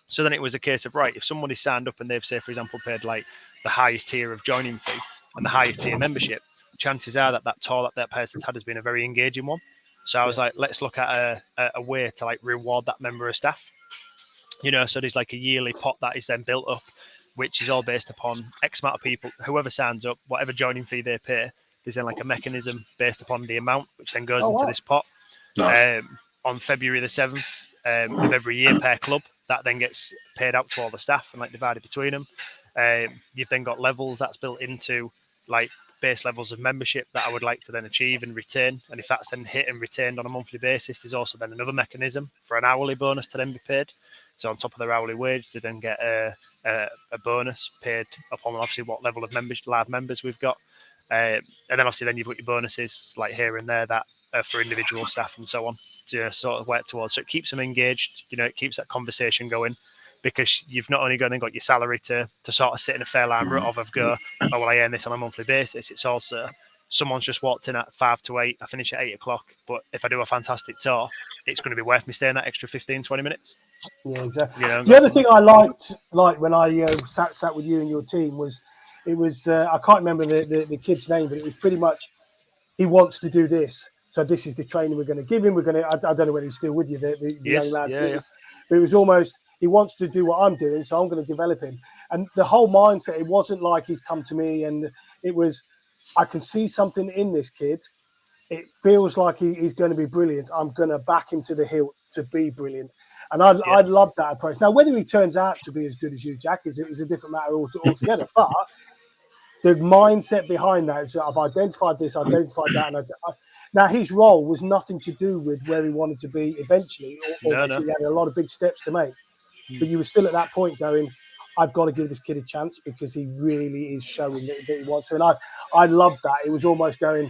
So then it was a case of, right, if somebody signed up and they've, say for example, paid like the highest tier of joining fee and the highest tier membership, chances are that tour that person's had has been a very engaging one. So I was like, let's look at a way to like reward that member of staff. So there's like a yearly pot that is then built up, which is all based upon X amount of people, whoever signs up, whatever joining fee they pay, there's then like a mechanism based upon the amount, which then goes into this pot. Nice. On February the 7th of every year per club, that then gets paid out to all the staff and like divided between them. You've then got levels that's built into like base levels of membership that I would like to then achieve and retain. And if that's then hit and retained on a monthly basis, there's also then another mechanism for an hourly bonus to then be paid. So on top of their hourly wage, they then get a bonus paid upon obviously what level of live members we've got. And then obviously then you've got your bonuses like here and there that are for individual staff and so on to sort of work towards. So it keeps them engaged, it keeps that conversation going, because you've not only got your salary to sort of sit in a fair line of go, oh, well, I earn this on a monthly basis. It's also someone's just walked in at 5 to 8, I finish at 8 o'clock. But if I do a fantastic tour, it's going to be worth me staying that extra 15, 20 minutes. Yeah, exactly. The other thing I liked when I sat with you and your team was, it was I can't remember the kid's name, but it was pretty much, he wants to do this, so this is the training we're going to give him. I don't know whether he's still with you, the young lad. Yeah. But it was almost, he wants to do what I'm doing, so I'm going to develop him. And the whole mindset, it wasn't like he's come to me, and it was, I can see something in this kid. It feels like he's going to be brilliant. I'm going to back him to the hilt to be brilliant. And I love that approach. Now, whether he turns out to be as good as you, Jack, is a different matter altogether. But the mindset behind that is, I've identified this, identified that. And now, his role was nothing to do with where he wanted to be eventually. He had a lot of big steps to make. But you were still at that point going, I've got to give this kid a chance because he really is showing that he wants to. And I loved that. It was almost going,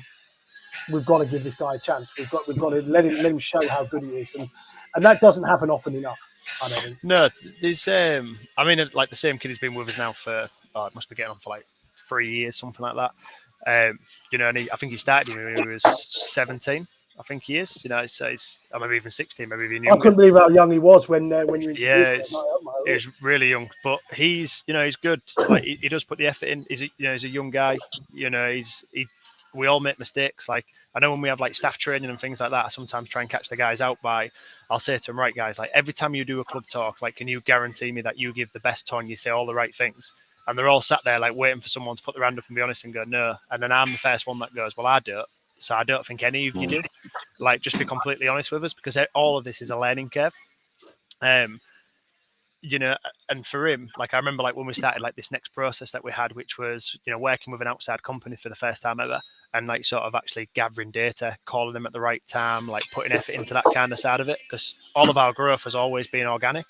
we've got to give this guy a chance. We've got to let him show how good he is, and that doesn't happen often enough, I don't think. No, there's I mean, like the same kid has been with us now for it must be getting on for like 3 years, something like that. And I think he started when he was 17. I think he is. So he's maybe even 16, maybe even younger. I couldn't believe how young he was when you introduced him. He was really young, but he's he's good. Like, he does put the effort in. He's a young guy. we all make mistakes. Like, I know when we have like staff training and things like that, I sometimes try and catch the guys out by, I'll say to them, right, guys, like every time you do a club talk, like, can you guarantee me that you give the best ton, you say all the right things? And they're all sat there like waiting for someone to put their hand up and be honest and go, no. And then I'm the first one that goes, well, I don't. So I don't think any of you do. Like, just be completely honest with us, because all of this is a learning curve. You know, and for him, like, I remember like when we started like this next process that we had, which was, you know, working with an outside company for the first time ever, and like sort of actually gathering data, calling them at the right time, like putting effort into that kind of side of it, because all of our growth has always been organic.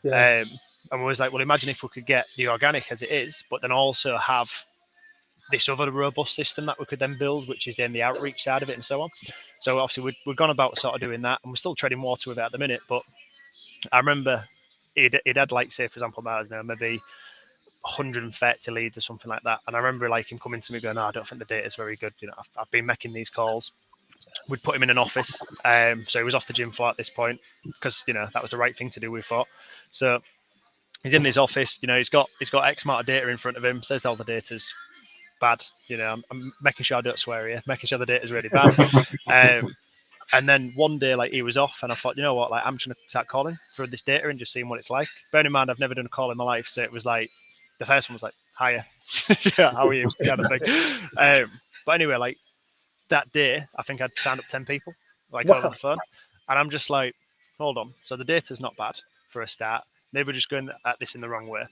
And we was like, well, imagine if we could get the organic as it is, but then also have this other robust system that we could then build, which is then the outreach side of it and so on. So obviously we've gone about sort of doing that, and we're still treading water with it at the minute. But I remember he'd had like, say for example, I don't know, maybe 130 leads or something like that. And I remember like him coming to me going, no, I don't think the data is very good. You know, I've been making these calls. We'd put him in an office. So he was off the gym floor at this point, because, you know, that was the right thing to do, we thought. So he's in his office, you know, he's got X amount of data in front of him, says all the data's bad. You know, I'm making sure I don't swear here, making sure the data's really bad. And then one day, like, he was off, and I thought, you know what, like, I'm just going to start calling for this data and just seeing what it's like. Bearing in mind, I've never done a call in my life, so it was like, the first one was like, hiya, yeah, how are you, kind of thing. But anyway, like, that day, I think I'd signed up 10 people, like, over the phone. And I'm just like, hold on. So the data's not bad for a start. Maybe we're just going at this in the wrong way.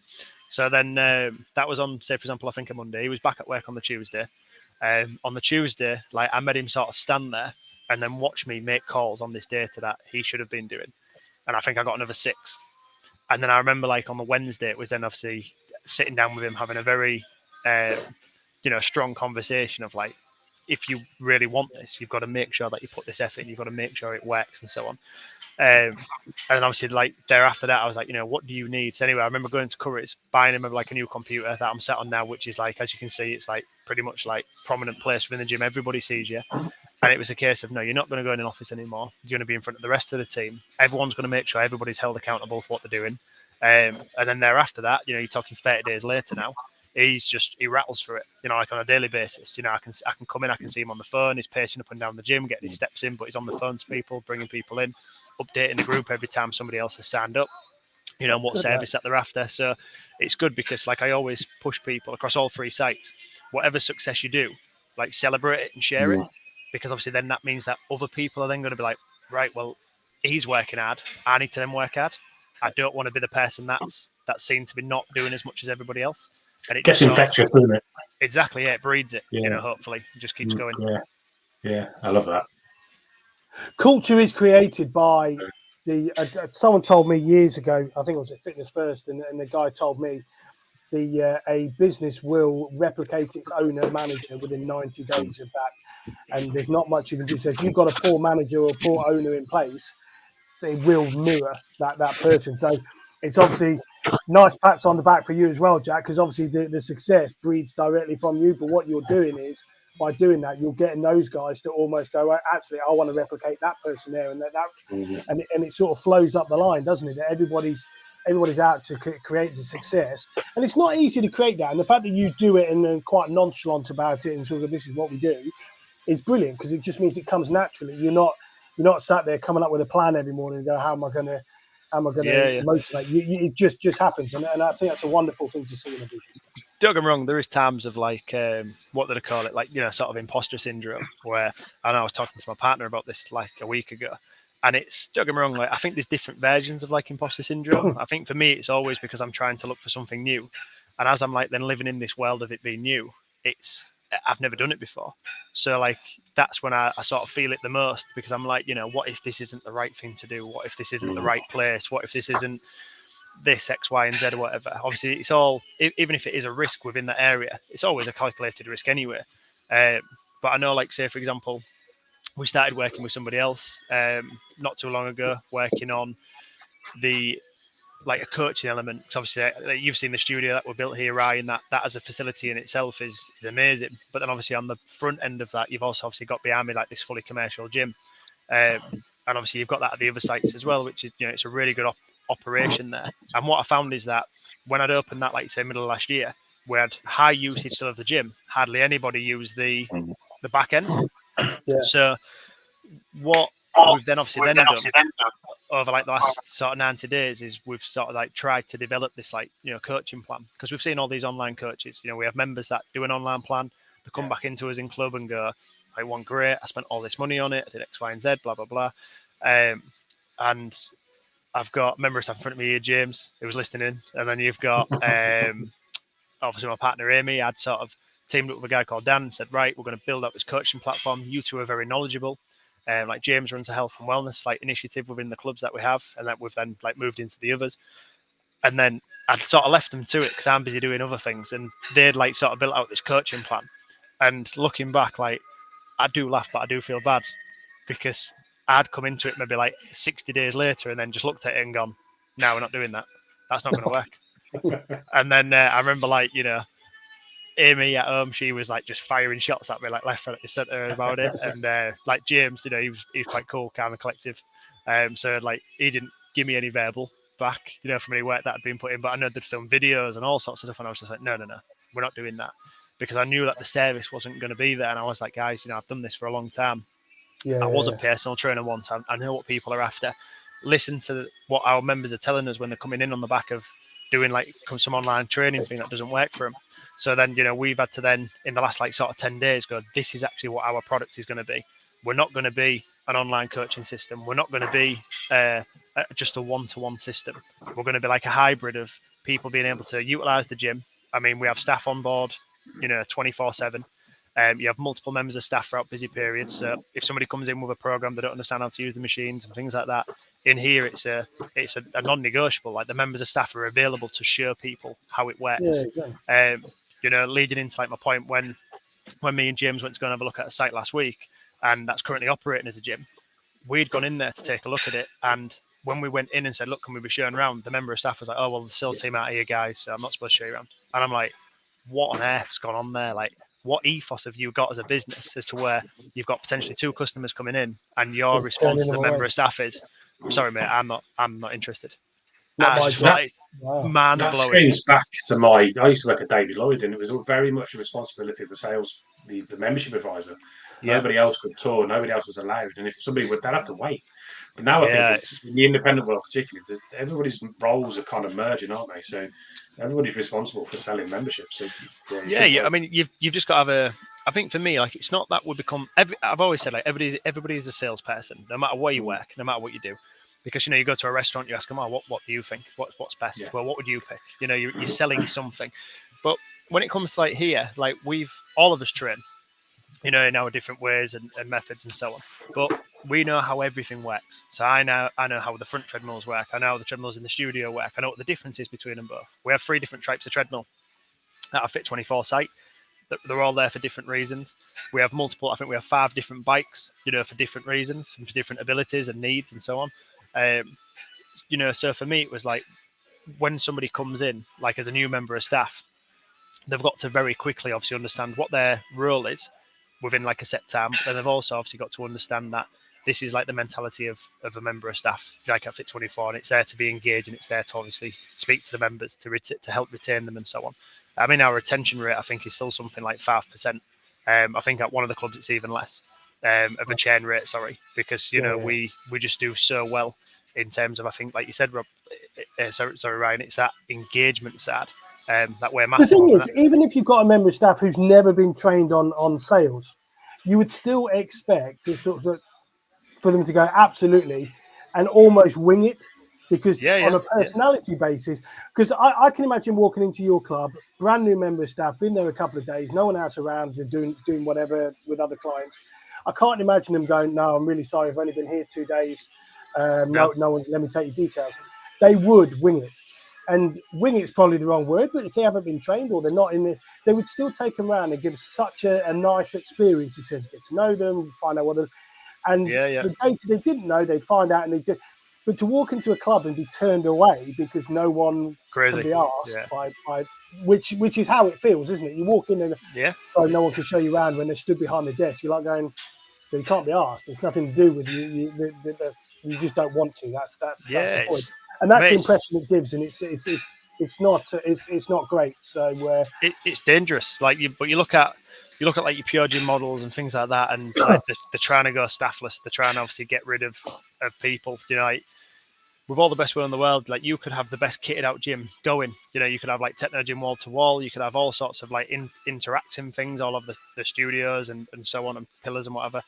So then that was on, say, for example, I think a Monday. He was back at work on the Tuesday. On the Tuesday, like, I made him sort of stand there and then watch me make calls on this data that he should have been doing. And I think I got another 6. And then I remember, like, on the Wednesday, it was then obviously sitting down with him, having a very, you know, strong conversation of like, if you really want this, you've got to make sure that you put this effort in, you've got to make sure it works and so on. And obviously, like, thereafter that, I was like, you know, what do you need? So anyway, I remember going to Curry's, buying him like a new computer that I'm sat on now, which is like, as you can see, it's like pretty much like prominent place within the gym. Everybody sees you. And it was a case of, no, you're not going to go in an office anymore. You're going to be in front of the rest of the team. Everyone's going to make sure everybody's held accountable for what they're doing. And then thereafter that, you know, you're talking 30 days later now, he rattles through it, you know, like on a daily basis. You know, I can come in, I can see him on the phone, he's pacing up and down the gym, getting his steps in, but he's on the phone to people, bringing people in, updating the group every time somebody else has signed up, you know, what service that they're after. So it's good because, like, I always push people across all 3 sites, whatever success you do, like, celebrate it and share it, because obviously then that means that other people are then going to be like, right, well, he's working hard, I need to then work hard. I don't want to be the person that's seen to be not doing as much as everybody else. And it gets infectious, doesn't it? Exactly, yeah, it breeds it. You know, hopefully, it just keeps going. Yeah, I love that. Culture is created by someone told me years ago, I think it was at Fitness First, and the guy told me a business will replicate its owner manager within 90 days of that, and there's not much you can do. So if you've got a poor manager or a poor owner in place, they will mirror that person. So it's obviously nice pats on the back for you as well, Jack, because obviously the success breeds directly from you. But what you're doing is, by doing that, you're getting those guys to almost go, actually, I want to replicate that person there, and and it sort of flows up the line, doesn't it? Everybody's out to create the success, and it's not easy to create that. And the fact that you do it and then quite nonchalant about it and sort of, this is what we do, is brilliant, because it just means it comes naturally. You're not sat there coming up with a plan every morning and go, how am I going to motivate you? It just happens, and I think that's a wonderful thing to see in a business. Don't get me wrong, there is times of like, what do they call it? Like, you know, sort of imposter syndrome, where I was talking to my partner about this like a week ago, and it's, don't get me wrong, like, I think there's different versions of like imposter syndrome. I think for me, it's always because I'm trying to look for something new. And as I'm like then living in this world of it being new, I've never done it before. So like, that's when I sort of feel it the most, because I'm like, you know, what if this isn't the right thing to do? What if this isn't the right place? What if this isn't this X, Y, and Z or whatever? Obviously, it's all, even if it is a risk within that area, it's always a calculated risk anyway. But I know, like, say, for example, we started working with somebody else not too long ago, working on like a coaching element. Because obviously, you've seen the studio that we built here, Ryan. That as a facility in itself is amazing. But then obviously on the front end of that, you've also obviously got behind me like this fully commercial gym, and obviously you've got that at the other sites as well, which is, you know, it's a really good operation there. And what I found is that when I'd opened that, like say middle of last year, we had high usage still of the gym. Hardly anybody used the the back end. Yeah. So what we've then obviously done over like the last sort of 90 days is we've sort of like tried to develop this like, you know, coaching plan, because we've seen all these online coaches. You know, we have members that do an online plan, they come back into us in club and go, I want great, I spent all this money on it, I did X, Y, and Z, blah, blah, blah. And I've got members in front of me here, James, who was listening, and then you've got obviously my partner Amy. I'd sort of teamed up with a guy called Dan and said, right, we're going to build up this coaching platform. You two are very knowledgeable. Like James runs a health and wellness like initiative within the clubs that we have, and that we've then like moved into the others. And then I'd sort of left them to it because I'm busy doing other things, and they'd like sort of built out this coaching plan. And looking back, like I do laugh, but I do feel bad, because I'd come into it maybe like 60 days later and then just looked at it and gone, no, we're not doing that. That's not going to work. And then I remember, like, you know, Amy at home, she was like just firing shots at me, like left, right, centre about it. And like James, you know, he was quite cool, calm and collective. So like he didn't give me any verbal back, you know, from any work that had been put in. But I know they'd film videos and all sorts of stuff, and I was just like, no, we're not doing that, because I knew that the service wasn't going to be there. And I was like, guys, you know, I've done this for a long time. I was a personal trainer once. I know what people are after. Listen to what our members are telling us when they're coming in on the back of doing like some online training thing that doesn't work for them. So then, you know, we've had to then in the last like sort of 10 days go, this is actually what our product is going to be. We're not going to be an online coaching system. We're not going to be just a one-to-one system. We're going to be like a hybrid of people being able to utilize the gym. I mean, we have staff on board, you know, 24/7. You have multiple members of staff throughout busy periods. So if somebody comes in with a program, they don't understand how to use the machines and things like that. In here, it's a non-negotiable. Like the members of staff are available to show people how it works. Yeah, exactly. You know, leading into like my point when me and James went to go and have a look at a site last week, and that's currently operating as a gym. We'd gone in there to take a look at it, and when we went in and said, "Look, can we be shown around?" the member of staff was like, "Oh, well, the sales team out here, guys, so I'm not supposed to show you around." And I'm like, "What on earth's gone on there? Like, what ethos have you got as a business as to where you've got potentially 2 customers coming in, and your response as a member of staff is, sorry, mate, I'm not interested." Not my job. Wow. That screams back to I used to work at David Lloyd, and it was all very much the responsibility of the sales, the membership advisor. Yeah. Nobody else could tour, nobody else was allowed, and if somebody would, they'd have to wait. But now I think it's in the independent world, particularly, everybody's roles are kind of merging, aren't they? So everybody's responsible for selling memberships. So, yeah. I mean, you've just got to have a. I think for me, like, it's not that we become. I've always said, like, everybody is a salesperson, no matter where you work, no matter what you do. Because, you know, you go to a restaurant, you ask them, "Oh, what do you think? What's best?" Yeah. Well, what would you pick? You know, you're selling something. But when it comes to like here, like all of us train, you know, in our different ways and methods and so on. But we know how everything works. So I know how the front treadmills work. I know how the treadmills in the studio work. I know what the difference is between them both. We have 3 different types of treadmill at our Fit24 site. They're all there for different reasons. We have multiple. I think we have 5 different bikes, you know, for different reasons and for different abilities and needs and so on. You know, so for me, it was like when somebody comes in, like as a new member of staff, they've got to very quickly obviously understand what their role is within like a set time. But they've also obviously got to understand that this is like the mentality of a member of staff, like at Fit24, and it's there to be engaged, and it's there to obviously speak to the members to help retain them and so on. I mean, our retention rate, I think, is still something like 5%. I think at one of the clubs it's even less of a churn rate. Sorry, because you know we just do so well in terms of, I think, like you said, Rob. Sorry, Ryan. It's that engagement side that we're massive. The thing is, even if you've got a member of staff who's never been trained on sales, you would still expect to sort of for them to go absolutely and almost wing it, because on a personality basis, because I can imagine walking into your club, brand new member of staff, been there a couple of days, no one else around, they're doing whatever with other clients. I can't imagine them going, "No, I'm really sorry, I've only been here 2 days. No one, let me take your details." They would wing it. And wing it's probably the wrong word, but if they haven't been trained or they're not in it, they would still take them around and give such a nice experience in terms of get to know them, find out what they're. And the data they didn't know, they'd find out, and they did. But to walk into a club and be turned away because no one can be asked by which is how it feels, isn't it? You walk in and so no one can show you around when they're stood behind the desk. You're like going, so you can't be asked. It's nothing to do with you. You just don't want to. That's the point. And that's the impression it gives, and it's not great. So it's dangerous. But you look at you look at like your pure gym models and things like that, and like they're trying to go staffless. They're trying to obviously get rid of people. You know, like with all the best will in the world, like you could have the best kitted out gym going. You know, you could have like techno gym wall to wall. You could have all sorts of like interacting things all over the studios and so on, and pillars and whatever.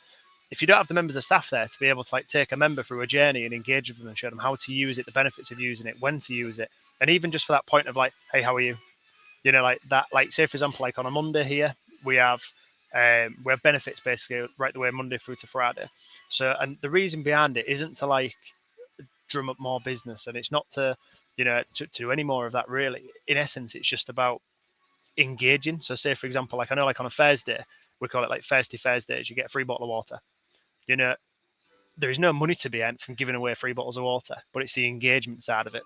If you don't have the members of staff there to be able to like take a member through a journey and engage with them and show them how to use it, the benefits of using it, when to use it, and even just for that point of like, hey, how are you? You know, like that. Like say for example, like on a Monday here, we have benefits basically right the way Monday through to Friday. So, and the reason behind it isn't to like drum up more business, and it's not to, you know, to do any more of that really. In essence, it's just about engaging. So say for example, like I know like on a Thursday, we call it like Thirsty Thursdays, you get a free bottle of water. You know, there is no money to be earned from giving away free bottles of water, but it's the engagement side of it.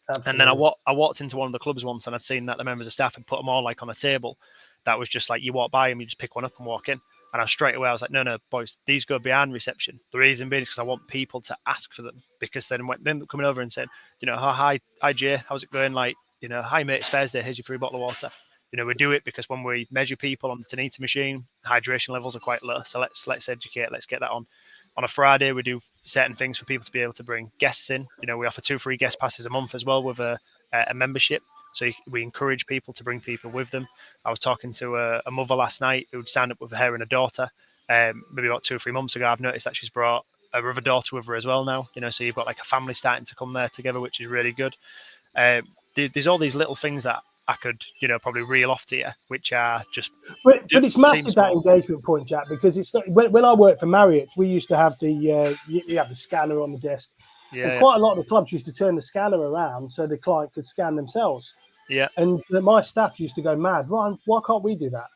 Absolutely. And then I walked into one of the clubs once and I'd seen that the members of staff had put them all like on a table that was just like you walk by them, you just pick one up and walk in. And straight away I was like, no, boys, these go behind reception. The reason being is because I want people to ask for them, because then when they're coming over and saying, you know, hi Jay, how's it going? Like, you know, hi mate, it's Thursday, here's your free bottle of water. You know, we do it because when we measure people on the Tanita machine, hydration levels are quite low. So let's educate, let's get that on. On a Friday, we do certain things for people to be able to bring guests in. You know, we offer 2 free guest passes a month as well with a membership. So we encourage people to bring people with them. I was talking to a mother last night who'd signed up with her and a daughter maybe about 2 or 3 months ago. I've noticed that she's brought her other daughter with her as well now. You know, so you've got like a family starting to come there together, which is really good. There's all these little things that I could, you know, probably reel off to you, which are just. But it's massive that engagement point, Jack, because it's not, when I worked for Marriott, we used to have the scanner on the desk. Yeah, and quite a lot of the clubs used to turn the scanner around so the client could scan themselves. Yeah. And my staff used to go mad. Ryan, why can't we do that?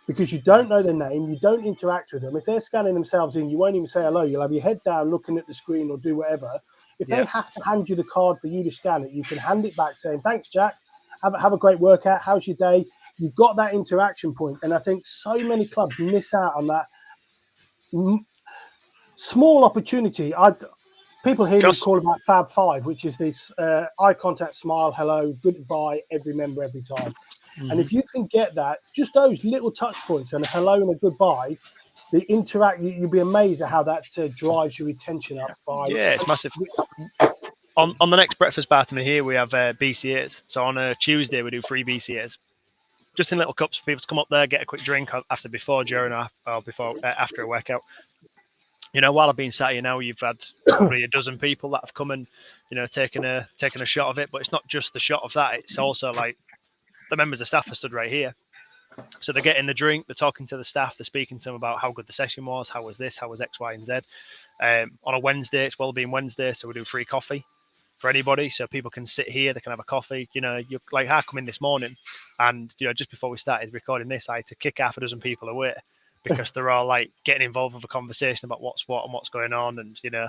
Because you don't know their name, you don't interact with them. If they're scanning themselves in, you won't even say hello. You'll have your head down looking at the screen or do whatever. If they have to hand you the card for you to scan it, you can hand it back saying, thanks, Jack. Have a great workout. How's your day? You've got that interaction point. And I think so many clubs miss out on that small opportunity. People hear me call about Fab Five, which is this eye contact, smile, hello, goodbye, every member, every time. Mm-hmm. And if you can get that, just those little touch points and a hello and a goodbye, the you'll be amazed at how that drives your retention up. It's massive. On the next breakfast bar to me here, we have BCAs. So on a Tuesday, we do 3 BCAs. Just in little cups for people to come up there, get a quick drink before, during, or before, after a workout. You know, while I've been sat here now, you've had probably a dozen people that have come and, you know, taken a shot of it. But it's not just the shot of that. It's also like the members of staff are stood right here. So they're getting the drink, they're talking to the staff, they're speaking to them about how good the session was, how was this, how was X, Y, and Z. On a Wednesday, it's Wellbeing Wednesday, so we do free coffee for anybody, so people can sit here, they can have a coffee. You know, you're like, I come in this morning, and you know, just before we started recording this, I had to kick half a dozen people away because they're all like getting involved with a conversation about what's what and what's going on, and you know,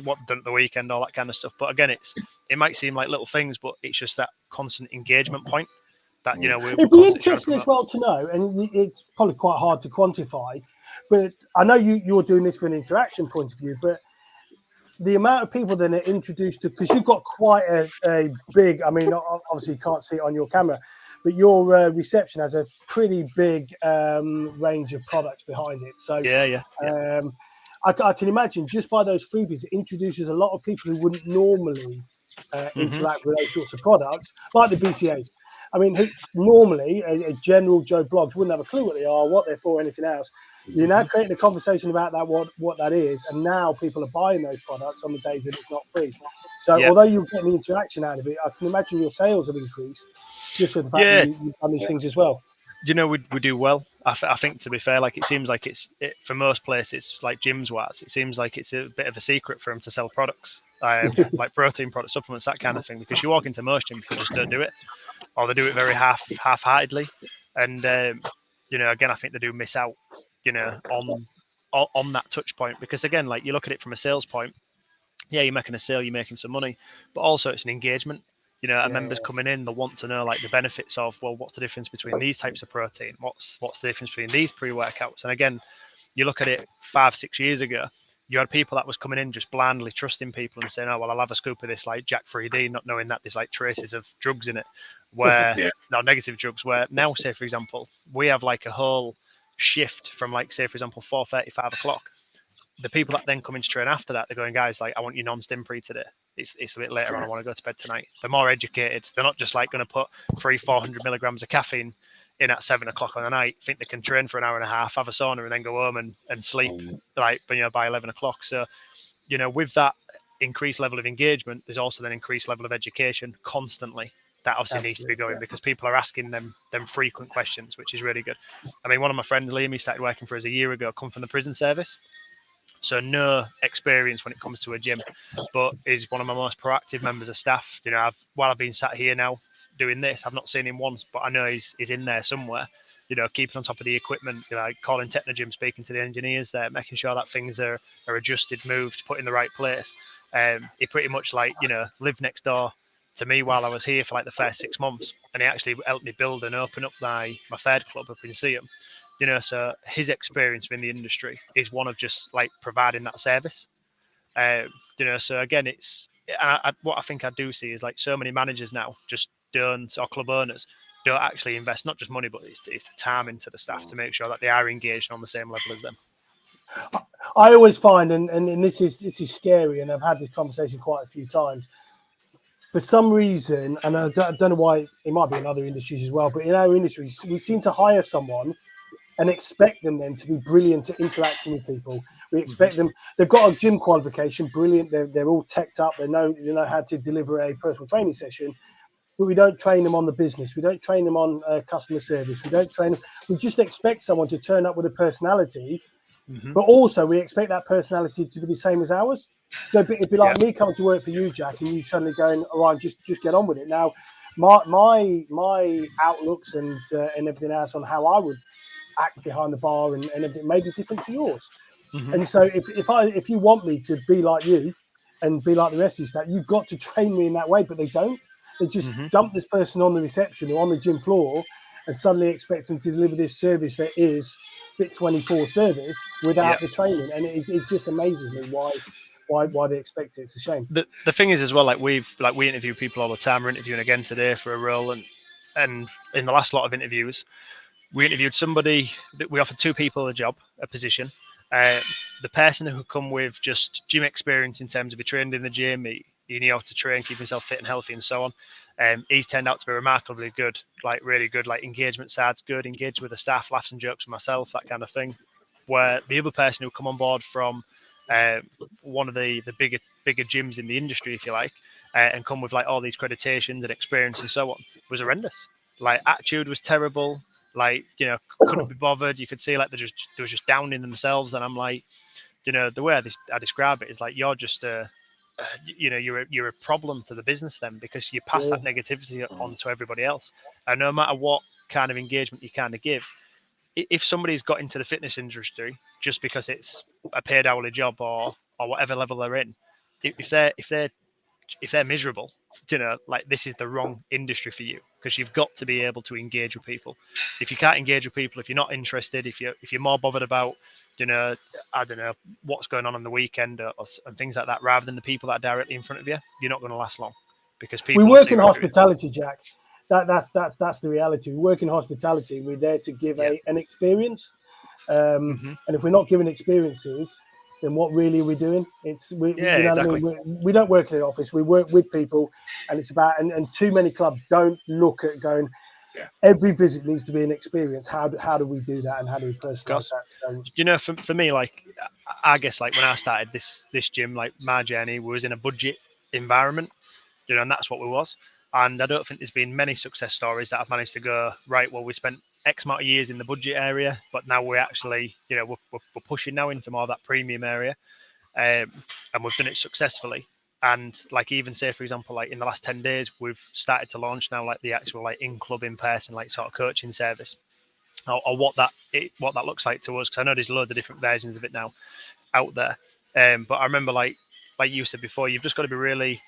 what done at the weekend, all that kind of stuff. But again, it might seem like little things, but it's just that constant engagement point that, you know, it'd be interesting as well to know, and it's probably quite hard to quantify, but I know you're doing this from an interaction point of view, but the amount of people that are introduced to, because you've got quite a big, I mean, obviously you can't see it on your camera, but your reception has a pretty big range of products behind it. So I can imagine just by those freebies, it introduces a lot of people who wouldn't normally interact with those sorts of products, like the BCAs. I mean, normally a general Joe Blogs wouldn't have a clue what they are, what they're for, anything else. You're now creating a conversation about that, what that is, and now people are buying those products on the days that it's not free. So although you're getting the interaction out of it, I can imagine your sales have increased just for the fact that you've done these things as well. You know, we do well. I think, to be fair, like it seems like for most places, like gyms wise, it seems like it's a bit of a secret for them to sell products, like protein products, supplements, that kind of thing. Because you walk into most gyms, they just don't do it, or they do it very half-heartedly. And you know, again, I think they do miss out, you know, on that touch point. Because again, like you look at it from a sales point, you're making a sale, you're making some money, but also it's an engagement. You know, members coming in, they want to know like the benefits of, well, what's the difference between these types of protein? What's the difference between these pre-workouts? And again, you look at it 5-6 years ago, you had people that was coming in just blindly trusting people and saying, oh, well, I'll have a scoop of this like Jack 3D, not knowing that there's like traces of drugs in it, where no negative drugs, where now, say, for example, we have like a whole shift from like, say, for example, 4:30, 5 o'clock, the people that then come into train after that, they're going, guys, like, I want your non-stim pre today. It's a bit later on. I want to go to bed tonight. They're more educated. They're not just like going to put 400 milligrams of caffeine in at 7 o'clock on the night, think they can train for an hour and a half, have a sauna, and then go home and sleep like, by 11 o'clock. So, with that increased level of engagement, there's also an increased level of education constantly. That obviously needs to be going because people are asking them frequent questions, which is really good. I mean, one of my friends, Liam, he started working for us a year ago, come from the prison service. So no experience when it comes to a gym, but is one of my most proactive members of staff. While I've been sat here now doing this, I've not seen him once, but I know he's in there somewhere, keeping on top of the equipment, calling Technogym, speaking to the engineers there, making sure that things are adjusted, moved, put in the right place. He pretty much lived next door to me while I was here for like the first 6 months, and he actually helped me build and open up my third club up in Seaham. So his experience in the industry is one of just like providing that service. So again, what I think I do see is like so many managers now just don't, or club owners don't actually invest not just money, but it's the time into the staff to make sure that they are engaged on the same level as them. I always find, and this is scary, and I've had this conversation quite a few times. For some reason, and I don't know why, it might be in other industries as well, but in our industry, we seem to hire someone and expect them then to be brilliant at interacting with people. We expect them, they've got a gym qualification, brilliant, they're all teched up, they know how to deliver a personal training session, but we don't train them on the business, we don't train them on customer service, we don't train them, we just expect someone to turn up with a personality, but also we expect that personality to be the same as ours. So it'd be like me coming to work for you, Jack, and you suddenly going, all right, just get on with it. Now, my outlooks and everything else on how I would act behind the bar and everything may be different to yours. And so if you want me to be like you and be like the rest of you staff, you've got to train me in that way, but they don't. They just dump this person on the reception or on the gym floor and suddenly expect them to deliver this service that is Fit 24 service without the training. And it just amazes me why they expect it. It's a shame. The thing is as well, we interview people all the time. We're interviewing again today for a role, and in the last lot of interviews, we interviewed somebody that we offered 2 people a position. The person who come with just gym experience in terms of he trained in the gym, he knew how to train, keep himself fit and healthy and so on. He's turned out to be remarkably good, like really good, like engagement side's good, engaged with the staff, laughs and jokes with myself, that kind of thing. Where the other person who come on board from one of the bigger gyms in the industry, if you like, and come with like all these accreditations and experience and so on, was horrendous. Like attitude was terrible. Like, couldn't be bothered. You could see like they was just down in themselves. And I'm like, the way I describe it is like, you're just you're a problem to the business then, because you pass that negativity on to everybody else. And no matter what kind of engagement you kind of give, if somebody's got into the fitness industry just because it's a paid hourly job or whatever level they're in, if they're miserable, like this is the wrong industry for you, because you've got to be able to engage with people. If you can't engage with people, if you're not interested, if you're more bothered about, I don't know what's going on the weekend and things like that, rather than the people that are directly in front of you, you're not going to last long, because people. We work in hospitality, Jack. That's the reality. We work in hospitality. We're there to give an experience, and if we're not giving experiences, then what really are we doing? Exactly. What I mean? We don't work in an office. We work with people, and it's about and too many clubs don't look at going. Every visit needs to be an experience. How do we do that, and how do we personalize that? So, for me, like I guess like when I started this gym, like my journey was in a budget environment, and that's what we was. And I don't think there's been many success stories that I've managed to go, right, well, we spent X amount of years in the budget area, but now we're actually, we're pushing now into more of that premium area. And we've done it successfully. And like even say, for example, like in the last 10 days, we've started to launch now like the actual like in-club, in-person, like sort of coaching service, or what that looks like to us. Because I know there's loads of different versions of it now out there. But I remember like you said before, you've just got to be really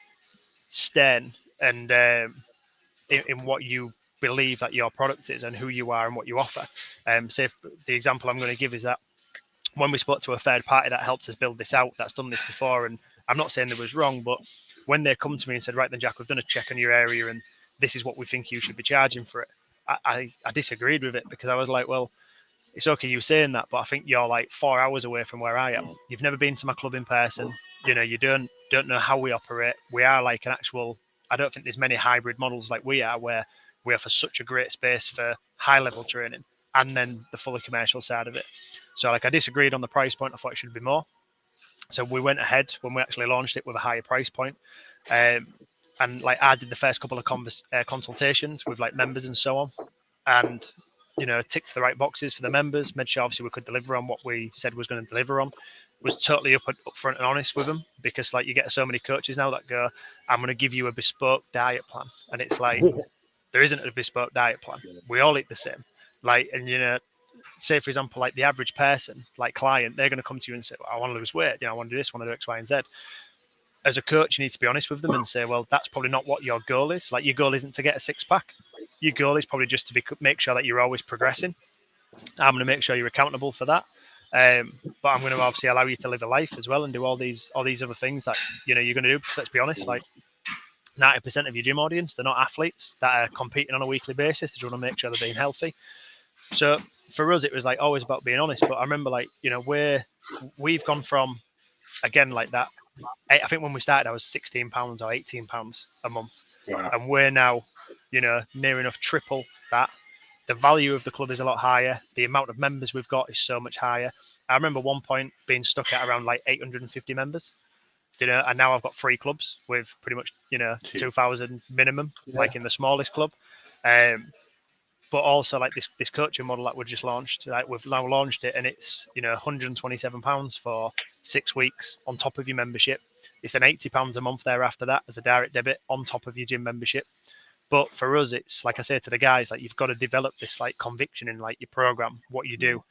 stern and in what you believe that your product is and who you are and what you offer. So the example I'm going to give is that when we spoke to a third party that helped us build this out, that's done this before, and I'm not saying it was wrong, but when they come to me and said, right then, Jack, we've done a check on your area and this is what we think you should be charging for it, I disagreed with it, because I was like, well, it's okay you saying that, but I think you're like 4 hours away from where I am. You've never been to my club in person. You know, you don't know how we operate. We are like an actual. I don't think there's many hybrid models like we are, where we offer such a great space for high level training and then the fully commercial side of it. So like I disagreed on the price point. I thought it should be more. So we went ahead when we actually launched it with a higher price point. And like I did the first couple of consultations with like members and so on, and you know ticked the right boxes for the members, made sure obviously we could deliver on what we said was going to deliver on, was totally upfront and honest with them, because like you get so many coaches now that go, I'm going to give you a bespoke diet plan, and it's like there isn't a bespoke diet plan. We all eat the same. Like, and you know, say for example, like the average person, like client, they're going to come to you and say, well, I want to lose weight, you know, I want to do this, I want to do X, Y, and Z. As a coach, you need to be honest with them and say, well, that's probably not what your goal is. Like your goal isn't to get a six pack. Your goal is probably just to make sure that you're always progressing. I'm going to make sure you're accountable for that. But I'm going to obviously allow you to live a life as well and do all these other things that you know you're going to do. Because let's be honest, like 90% of your gym audience, they're not athletes that are competing on a weekly basis. They just want to make sure they're being healthy. So for us, it was like always about being honest. But I remember like you know we've gone from again like that. I think when we started, I was £16 or £18 a month, Wow. and we're now, you know, near enough triple that. The value of the club is a lot higher. The amount of members we've got is so much higher. I remember one point being stuck at around like 850 members, you know, and now I've got 3 clubs with pretty much, you know, 2,000 minimum, like in the smallest club. But also like this coaching model that we just launched, like we've now launched it, and it's you know £127 for 6 weeks on top of your membership. It's then £80 a month thereafter that as a direct debit on top of your gym membership. But for us, it's like I say to the guys, like you've got to develop this like conviction in like your program, what you do,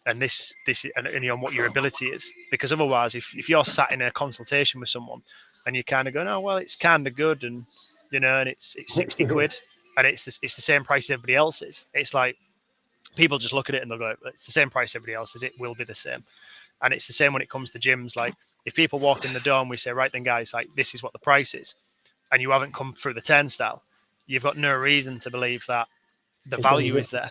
and this and you know what your ability is, because otherwise, if you're sat in a consultation with someone and you're kind of going, oh well, it's kind of good, and you know, and it's 60 quid. And it's the same price everybody else is. It's like people just look at it and they'll go, it's the same price everybody else is. It will be the same. And it's the same when it comes to gyms. Like if people walk in the door and we say, right then, guys, like this is what the price is, and you haven't come through the turnstile, you've got no reason to believe that the value is there.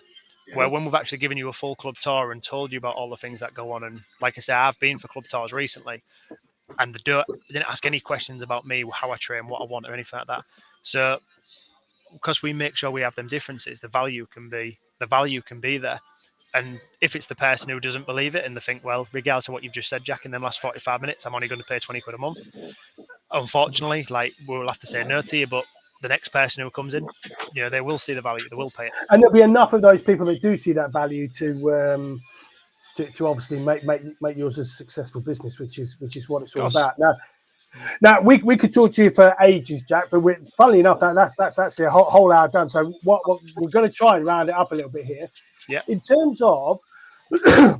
Where when we've actually given you a full club tour and told you about all the things that go on, and like I say, I've been for club tours recently, and they didn't ask any questions about me, how I train, what I want, or anything like that. So because we make sure we have them differences, the value can be there. And if it's the person who doesn't believe it and they think, well, regardless of what you've just said, Jack, in the last 45 minutes, I'm only going to pay 20 quid a month. Unfortunately, like we'll have to say no to you, but the next person who comes in, you know, they will see the value, they will pay it. And there'll be enough of those people that do see that value to obviously make yours a successful business, which is what it's all about. Now we could talk to you for ages, Jack, but funnily enough, that's actually a whole hour done. So what we're going to try and round it up a little bit here. Yeah. In terms of,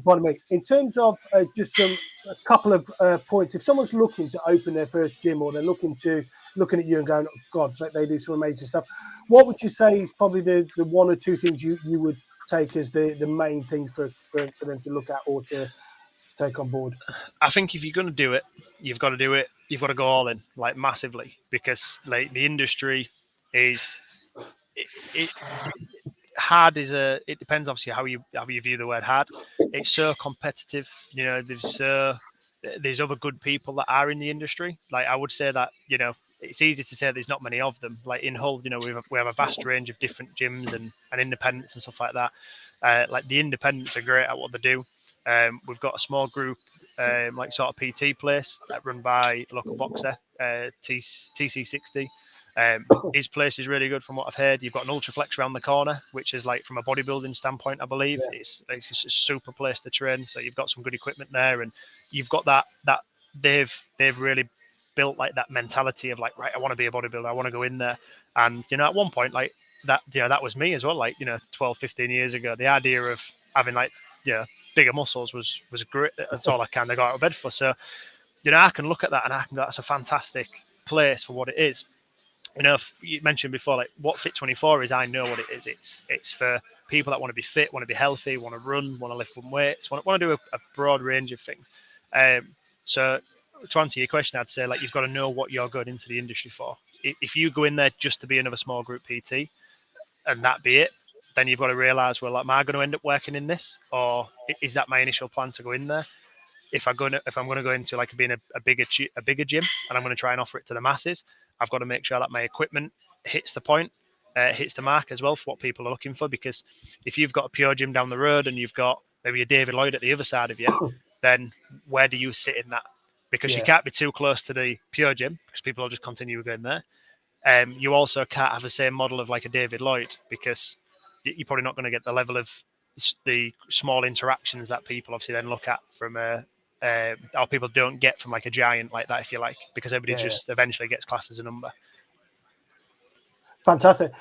pardon me, just a couple of points. If someone's looking to open their first gym, or they're looking at you and going, oh, God, they do some amazing stuff. What would you say is probably the one or two things you would take as the main things for them to look at or to take on board? I think if you're going to do it, you've got to do it. You've got to go all in, like massively, because like the industry is hard. It depends obviously how you view the word hard. It's so competitive. You know, there's other good people that are in the industry. Like I would say that, you know, it's easy to say there's not many of them. Like in Hull, you know, we have a vast range of different gyms and independents and stuff like that. Like the independents are great at what they do. We've got a small group, like sort of PT place that run by a local boxer, TC60. His place is really good from what I've heard. You've got an Ultraflex around the corner, which is like from a bodybuilding standpoint, I believe. Yeah. It's just a super place to train. So you've got some good equipment there, and you've got that they've really built like that mentality of like, right, I want to be a bodybuilder, I want to go in there. And you know, at one point, like that, you know, that was me as well, like, you know, 12, 15 years ago. The idea of having like, you know, bigger muscles was great. That's all I kind of got out of bed for. So, you know, I can look at that and I can go, that's a fantastic place for what it is. You know, you mentioned before, like what Fit24 is, I know what it is. It's for people that want to be fit, want to be healthy, want to run, want to lift some weights, want to do a broad range of things. So to answer your question, I'd say like you've got to know what you're going into the industry for. If you go in there just to be another small group PT and that be it, then you've got to realise, well, am I going to end up working in this, or is that my initial plan to go in there? If I'm going to go into like being a bigger gym, and I'm going to try and offer it to the masses, I've got to make sure that my equipment hits the point, hits the mark as well for what people are looking for. Because if you've got a pure gym down the road and you've got maybe a David Lloyd at the other side of you, then where do you sit in that? Because you can't be too close to the pure gym because people will just continue going there. You also can't have the same model of like a David Lloyd, because you're probably not going to get the level of the small interactions that people obviously then look at from or people don't get from like a giant like that, if you like, because everybody just eventually gets classed as a number. Fantastic.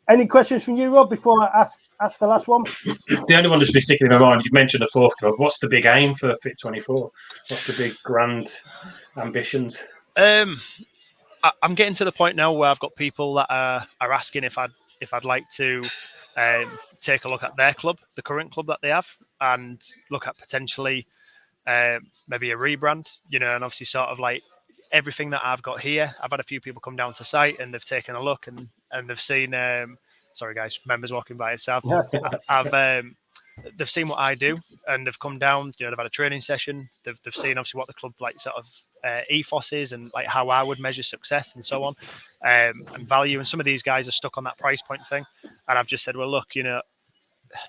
Any questions from you, Rob, before I ask the last one? The only one that's been sticking in my mind, you mentioned the fourth club. What's the big aim for Fit 24? What's the big grand ambitions? I'm getting to the point now where I've got people that are asking if I'd like to take a look at their club, the current club that they have, and look at potentially maybe a rebrand, and obviously sort of like everything that I've got here. I've had a few people come down to site and they've taken a look and they've seen. Sorry, guys, members walking by. So they've seen what I do and they've come down. They've had a training session. They've seen obviously what the club like sort of ethos is and like how I would measure success and so on, and value. And some of these guys are stuck on that price point thing. And I've just said, well, look,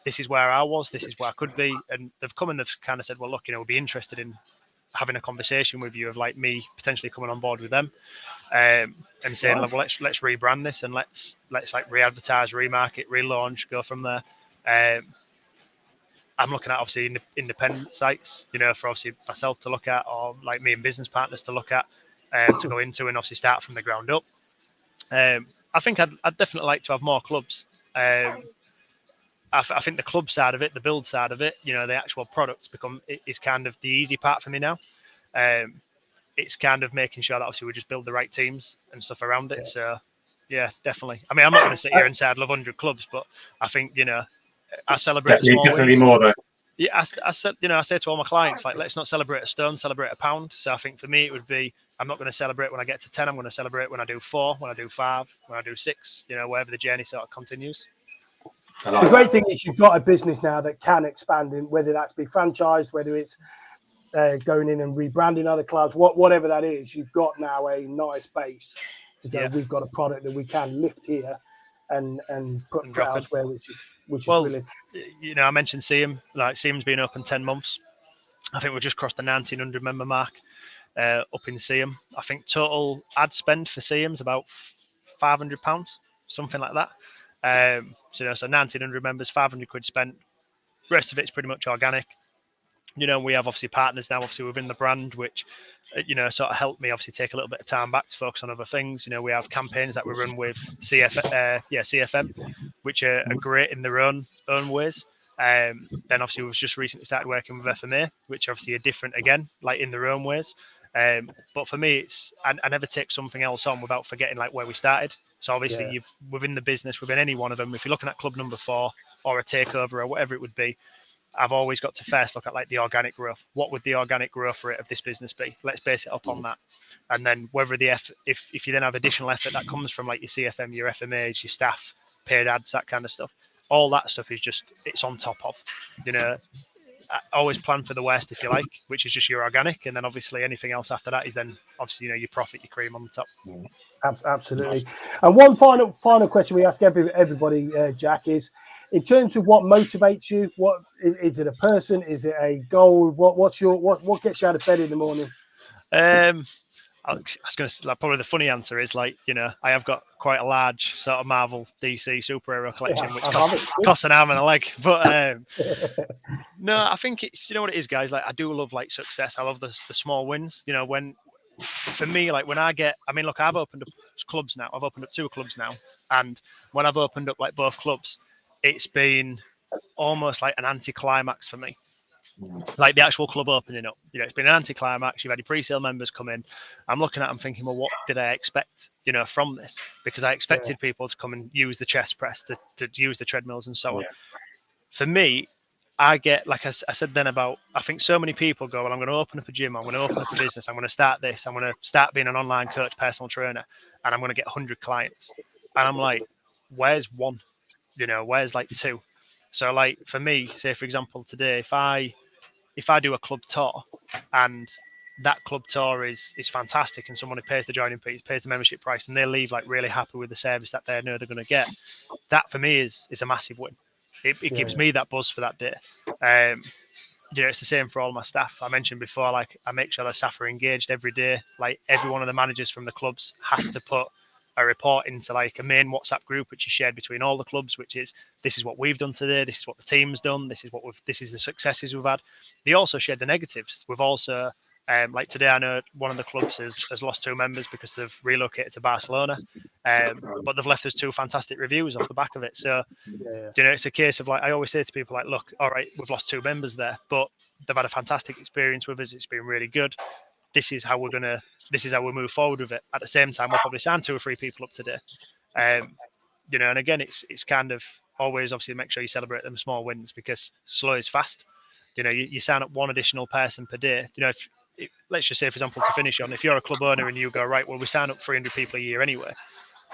this is where I was, this is where I could be. And they've come and they've kind of said, well, look, we'll be interested in having a conversation with you of like me potentially coming on board with them, and saying, well, let's rebrand this and let's like re-advertise, remarket, relaunch, go from there. I'm looking at obviously independent sites, for obviously myself to look at, or like me and business partners to look at, to go into and obviously start from the ground up. I think I'd definitely like to have more clubs. I think the club side of it, the build side of it, the actual products is kind of the easy part for me now. It's kind of making sure that obviously we just build the right teams and stuff around it. Yeah. So, yeah, definitely. I mean, I'm not going to sit here and say I'd love 100 clubs, but I think, I celebrate definitely more though. Yeah, I said, I say to all my clients, like, let's not celebrate a stone, celebrate a pound. So I think for me, it would be, I'm not going to celebrate when I get to 10. I'm going to celebrate when I do 4, when I do 5, when I do 6. Wherever the journey sort of continues. The great thing is you've got a business now that can expand in, whether that's be franchised, whether it's going in and rebranding other clubs, whatever that is. You've got now a nice base to go. Yeah. We've got a product that we can lift here and put elsewhere, which is brilliant. I mentioned Seam. Like Seam's been open 10 months. I think we've just crossed the 1,900 member mark up in Seam. I think total ad spend for Seam's about £500, something like that. So 1,900 members, 500 quid spent. The rest of it's pretty much organic. We have obviously partners now, obviously within the brand, which, sort of helped me obviously take a little bit of time back to focus on other things. We have campaigns that we run with CFM, which are great in their own ways. Then obviously we've just recently started working with FMA, which obviously are different again, like in their own ways. But for me, it's I never take something else on without forgetting like where we started. So obviously you've within the business, within any one of them, if you're looking at club number 4 or a takeover or whatever it would be, I've always got to first look at like the organic growth. What would the organic growth rate of this business be? Let's base it up on that. And then whether if you then have additional effort that comes from like your CFM, your FMAs, your staff, paid ads, that kind of stuff, all that stuff is just, it's on top of, I always plan for the worst, if you like, which is just your organic. And then obviously anything else after that is then obviously, your profit, your cream on the top. Absolutely. And one final question we ask everybody, Jack, is in terms of what motivates you. What is it? A person? Is it a goal? What gets you out of bed in the morning? I was going to probably the funny answer is like, I have got quite a large sort of Marvel DC superhero collection, which costs an arm and a leg. But no, I think it's, what it is, guys. Like I do love like success. I love the small wins. When for me, like when look, I've opened up clubs now. I've opened up 2 clubs now, and when I've opened up like both clubs, it's been almost like an anticlimax for me. Like the actual club opening up, it's been an anticlimax. You've had your pre-sale members come in. I'm looking at them thinking, well, what did I expect, from this? Because I expected people to come and use the chest press, to use the treadmills and so on. For me, I get, like I said then about, I think so many people go, well, I'm going to open up a gym. I'm going to open up a business. I'm going to start this. I'm going to start being an online coach, personal trainer, and I'm going to get 100 clients. And I'm like, where's one? You know, where's like 2? So like for me, say for example today, if I do a club tour and that club tour is fantastic and someone who pays the joining fees, pays the membership price, and they leave like really happy with the service that they know they're going to get, that for me is a massive win. It gives me that buzz for that day. You know, it's the same for all my staff. I mentioned before, like I make sure the staff are engaged every day. Like every one of the managers from the clubs has to put a report into like a main WhatsApp group, which is shared between all the clubs, which is this is what we've done today, this is what the team's done, this is the successes we've had. They also shared the negatives. We've also like today, I know one of the clubs has lost 2 members because they've relocated to Barcelona, but they've left us 2 fantastic reviews off the back of it. So, you know, it's a case of like I always say to people, like, look, all right, we've lost 2 members there, but they've had a fantastic experience with us. It's been really good. This is how we move forward with it. At the same time, we'll probably sign 2 or 3 people up today. You know, and again, it's kind of always obviously make sure you celebrate them small wins because slow is fast. You know, you sign up 1 additional person per day. You know, let's just say, for example, to finish on, if you're a club owner and you go, right, well, we sign up 300 people a year anyway.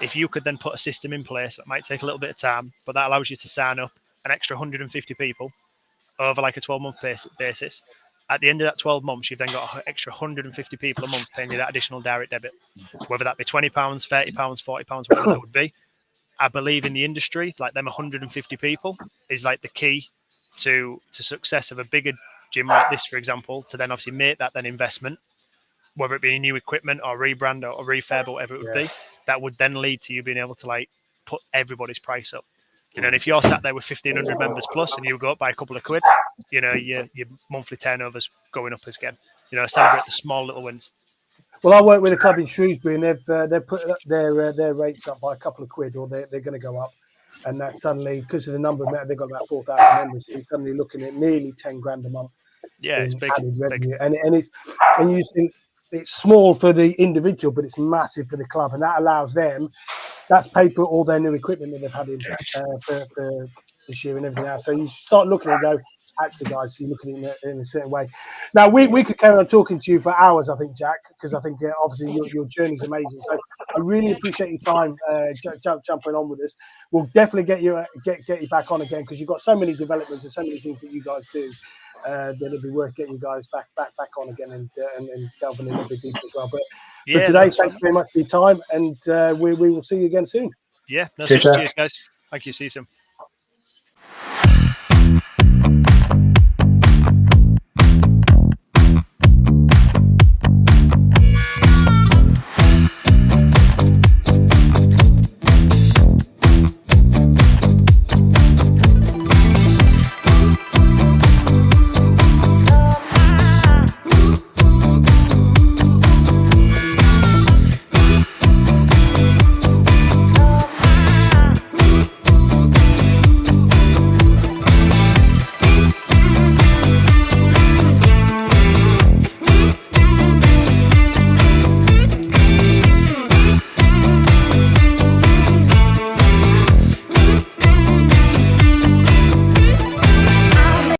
If you could then put a system in place that might take a little bit of time, but that allows you to sign up an extra 150 people over like a 12-month basis. At the end of that 12 months, you've then got an extra 150 people a month paying you that additional direct debit, whether that be £20, £30, £40, whatever that would be. I believe in the industry, like them 150 people is like the key to success of a bigger gym like this, for example, to then obviously make that then investment, whether it be new equipment or rebrand or refurb or whatever it would be, that would then lead to you being able to like put everybody's price up. You know, and if you're sat there with 1,500 members plus and you go up by a couple of quid, you know, your monthly turnover's going up again. You know, celebrate the small little wins. Well, I work with a club in Shrewsbury, and they've put their rates up by a couple of quid, or they're going to go up, and that suddenly, because of the number of members, they've got about 4,000 members, so you're suddenly looking at nearly 10 grand a month. Yeah, it's big. Added revenue, and you think it's small for the individual, but it's massive for the club, and that allows them. That's paid for all their new equipment that they've had in for this year and everything else. So you start looking and go, actually, guys, you're looking at it in a certain way. Now, we could carry on talking to you for hours, I think, Jack, because I think obviously your journey's amazing. So I really appreciate your time jumping on with us. We'll definitely get you back on again because you've got so many developments and so many things that you guys do. That it'd be worth getting you guys back on again and delving in a little bit deeper as well. But for today, thanks very much for your time, and we will see you again soon. Yeah, cheers, guys. Thank you. See you soon.